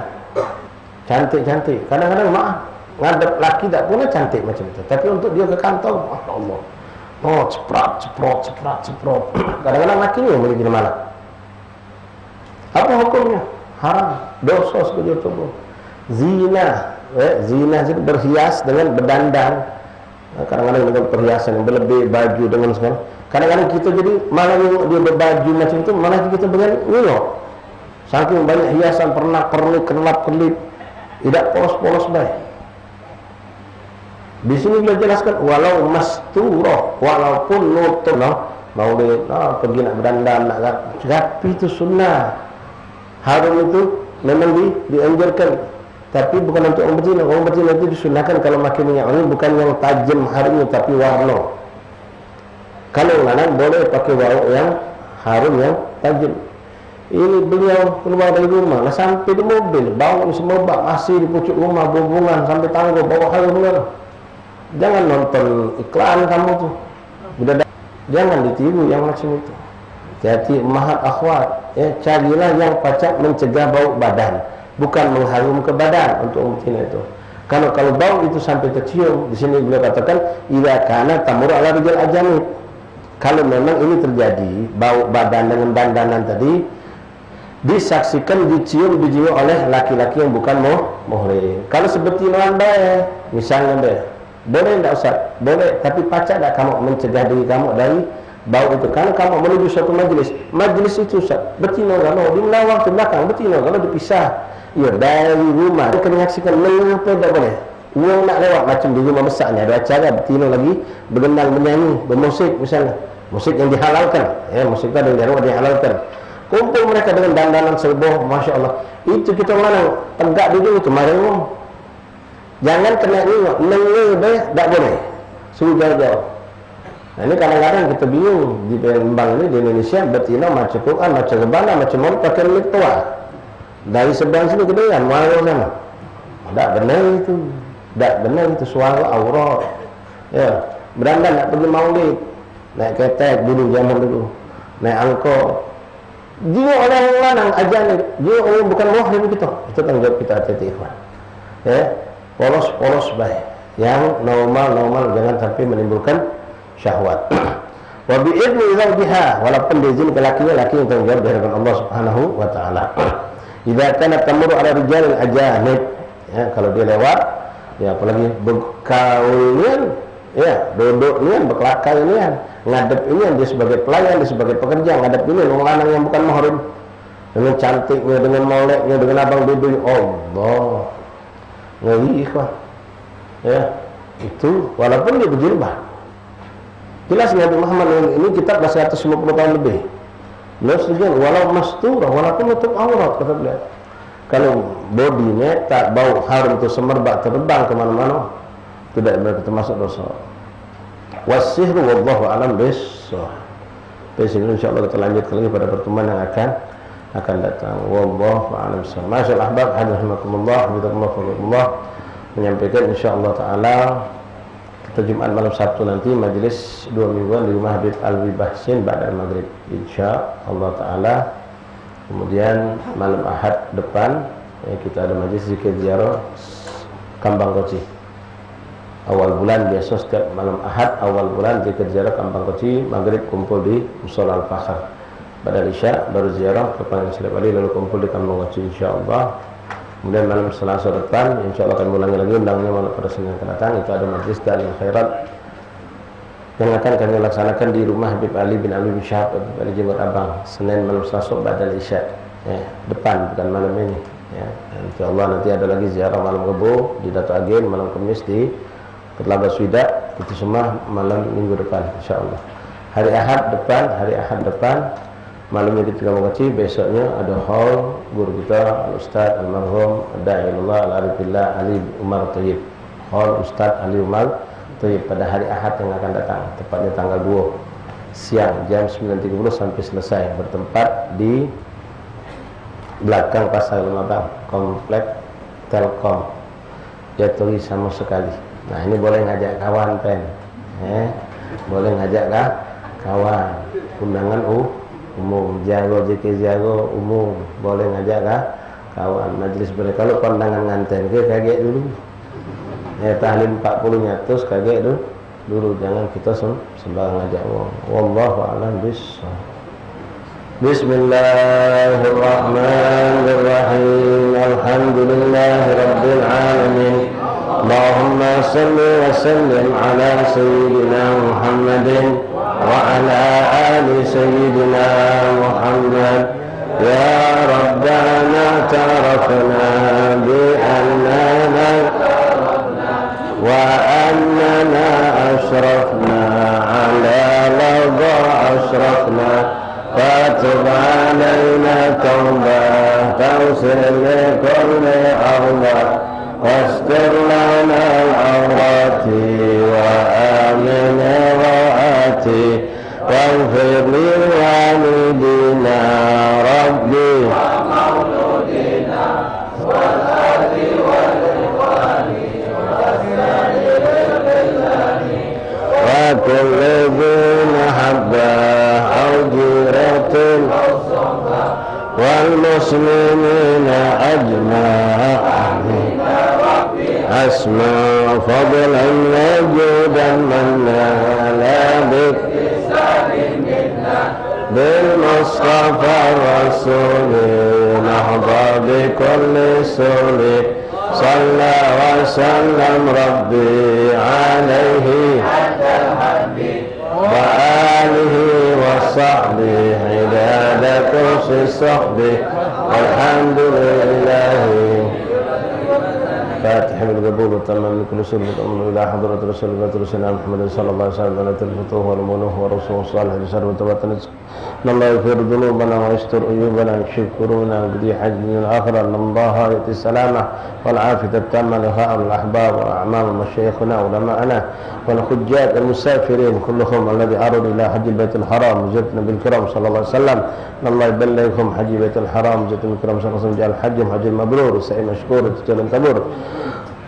cantik-cantik, kadang-kadang maaf ngadep laki tak pula cantik macam itu, tapi untuk dia ke kantor, Masya Allah, oh ceprot. Kadang-kadang laki ni yang boleh jadi malak. Apa hukumnya? Haram, dosa sekejap tubuh. Zina itu berhias dengan berdandan, kadang-kadang dengan perhiasan yang berlebih, baju dengan segala. Kadang-kadang kita jadi malah dia berbaju macam itu, malah kita dengan nyok. Saking banyak hiasan, pernak-pernik, kelap-kelip, tidak polos-polos baik. Di sini beliau jelaskan walau masturah, walaupun nutup, mau pergi nak berdandan, tapi itu sunnah. Harum itu memang dianjurkan, tapi bukan untuk orang berzina. Orang berzina itu disunahkan kalau makin minyak wangi, bukan yang tajam harumnya, tapi warna. Kalau lanang boleh pakai bau yang harum yang tajam. Ini beliau keluar dari rumah, sampai di mobil, bau semua masih di pucuk rumah, berhubungan sampai tangga, bau harum kan. Jangan nonton iklan kamu tuh. Jangan ditiru yang macam itu. Jadi mahat akhwat, carilah yang pacak mencegah bau badan, bukan mengharum ke badan untuk betina itu. Kalau bau itu sampai tercium, di sini beliau katakan, idza kana tamur ala rijal ajanib. Kalau memang ini terjadi, bau badan dengan dandanan tadi disaksikan, dicium, dijiwa oleh laki-laki yang bukan muhrim. Kalau seperti baik, misalnya deh, boleh tidak Ustaz? Boleh, tapi pacak tak kamu mencegah diri kamu dari bau itu? Karena kamu menuju suatu majlis itu Ustaz, betina kalau di melawang ke belakang, betina kalau dipisah, ya dari rumah, dia kena menyaksikan mengapa tak boleh. Uang nak lewat macam di rumah besarnya ada acara betina lagi bergendang menyanyi bermusik misalnya, musik yang dihalalkan, musik itu ada yang dihalalkan. Kumpul mereka dengan dandanan serba, Masya Allah. Itu kita mana tegak duduk itu mari umum. Jangan kena nengok, tak boleh. Suruh jauh-jauh. Nah, ini kadang-kadang kita bingung di Palembang ini di Indonesia betina macam Quran, macam rebana, macam orang pakai milik tua. Dari seberang sini ke depan, mana sana. Tak benar itu. Tak benar itu suara aurat. Ya, berdandan nak pergi maulid, naik kereta dulu zaman dulu, naik angkot. Dia orang lanang ajanib, dia orang bukan muhrim kita. Itu tanggung jawab kita hati-hati ikhwan. Ya, polos baik. Yang normal jangan sampai menimbulkan syahwat. Wa bi idzni zawjiha, walaupun diizinkan laki yang tanggung jawab dari Allah Subhanahu wa taala. Idza kana tamuru ala rijalil ajanib, ya, kalau dia lewat, ya apalagi berkawin, ya duduk nian, berkelakar nian, ngadep ini dia sebagai pelayan, dia sebagai pekerja, ngadep ini orang lanang yang bukan mahram, dengan cantiknya, dengan moleknya, dengan abang duduk, Allah, ngeri ikhwan. Ya, itu walaupun dia berjilbab. Jelas Nabi Muhammad ini kitab dah 150 tahun lebih. Beliau setuju walau masturah, walaupun nutup aurat, kata beliau. Kalau bodinya tak bau harum itu semerbak terbang kemana-mana, tidak termasuk dosa. Wasihru wallahu alam bissawab. Besok insyaallah kita lanjutkan lagi pada pertemuan yang akan datang. Wallahu alam bissawab. Masyaallah ahbab, hadrakumullah, bidakumullah, menyampaikan insyaallah taala kita Jumat malam Sabtu nanti majelis 2 mingguan di rumah Habib Alwi Bahsin ba'da maghrib insyaallah taala. Kemudian malam Ahad depan kita ada majelis zikir ziarah Kambang Koci. awal bulan biasa setiap malam Ahad awal bulan zikir ziarah Kampung Kecil, maghrib kumpul di Musola Al-Fakhr. Pada Isya baru ziarah ke Panggilan Sirip Ali, lalu kumpul di Kampung Kecil insyaallah. Kemudian malam Selasa depan insyaallah akan ulangi lagi undangnya malam pada Senin yang akan datang. Itu ada majlis dalil khairat yang akan kami laksanakan di rumah Habib Ali bin Ali bin Syahab Habib Ali Jember Abang, Senin malam Selasa pada Isya depan, bukan malam ini ya. Insyaallah nanti ada lagi ziarah malam Rebo di Dato Agin, malam Kamis di Ketlaga Swida, itu semua malam minggu depan insyaallah. Hari Ahad depan malamnya di Kampung Kecil, besoknya ada hall guru kita Ustaz almarhum Da'ilullah Al-Arifillah Ali Umar Thayyib, hall Ustaz Ali Umar Thayyib pada hari Ahad yang akan datang, tepatnya tanggal 2 siang jam 9.30 sampai selesai, bertempat di belakang Pasar Lemabang, komplek Telkom, Jatuhi sama sekali. Nah ini boleh ngajak kawan boleh ngajak kawan, undangan umum, jago JK jago umum, boleh ngajak kawan, majlis boleh. Kalau kondangan nganten ke kaget dulu tahlil 40 nyatus kaget dulu, jangan kita sembarang ngajak wong. Wallahu a'lam bissawab. Bismillahirrahmanirrahim. Alhamdulillahirabbil alamin. Allahumma salli wa sallim ala sayyidina Muhammadin wa ala ali sayyidina Muhammad. Ya Rabbana ta'arafna bi annana wa annana ashrafna ala lawda ashrafna fatub alayna tawbah tawsir li kulli awdah wastir lana al-awrati wa amin rawati waghfir li walidina rabbi wa mauludina wal ahli wal ikhwani wa kulli dhi mahabbah aw jiratin wal muslimina ajma'in asma fadlan wajudan manna la bik bil mustafa rasuli nahda bi kulli suli salla wa sallam rabbi alaihi wa alihi wa sahbihi hidadatu si sahbihi alhamdulillahi فاتح بالقبول وتمام لكل سر وتأمن إلى حضرة رسول الله رسولنا محمد صلى الله عليه وسلم على الفتوح والمنوح ورسول صالح بشر وتبتنس إن الله يغفر ذنوبنا ويستر عيوبنا ويكشف كروبنا ويقضي حاجتنا الآخرة إن الله يؤتي السلامة والعافية التامة لهؤلاء الأحباب وأعمام مشايخنا وعلماءنا والحجاج المسافرين كلهم الذي أراد إلى حج البيت الحرام وزيارة بالكرام صلى الله عليه وسلم إن الله يبلغهم حج البيت الحرام وزيارة بالكرام صلى الله عليه وسلم جعل حجهم حج مبرور وسعي مشكور وتجل كبور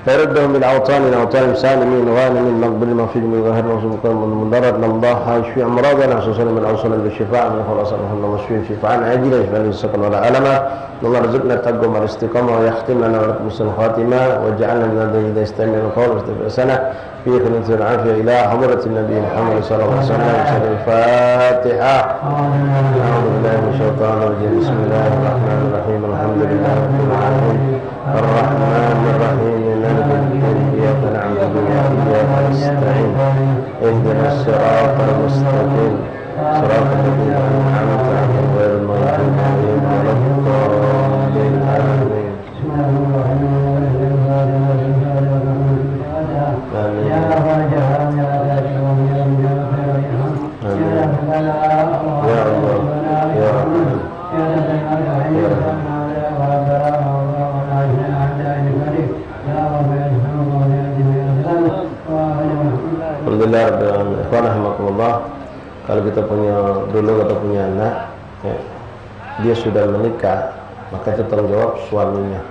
فيردهم بالأوطان إلى أوطانهم سالمين غانمين مقبل ما فيه من ظاهر ومن مضرر إن الله يشفي أمراضنا خصوصا من أوصل بالشفاء من خلاص اللهم اشفيهم شفاء عاجلا يشفى من السقم ولا ألما الله رزقنا التقوى والاستقامة ويختم لنا ولكم حسن الخاتمة واجعلنا من الذين إذا يستمعون القول ويتبعون أحسنه في خلة العافية إلى حضرة النبي محمد صلى الله عليه وسلم. الفاتحة. أعوذ بالله من الشيطان الرجيم. بسم الله الرحمن الرحيم. الحمد لله رب العالمين الرحمن الرحيم مالك يوم الدين إياك نعبد وإياك نستعين اهدنا الصراط المستقيم صراط الذين أنعمت عليهم غير المغضوب عليهم ولا الضالين آمين. Alhamdulillah. Kalau kita punya anak dia sudah menikah, maka itu tanggung jawab suaminya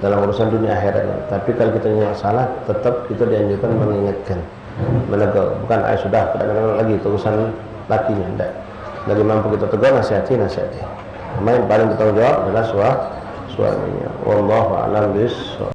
dalam urusan dunia akhirat. Tapi kalau kita punya salah, tetap kita dianjurkan mengingatkan, menegur. Bukan sudah kadang-kadang lagi itu urusan lakinya, tidak. Lagi mampu kita tegur, nasihati. Yang paling bertanggung jawab adalah suaminya. Wallahu a'lam bishawab.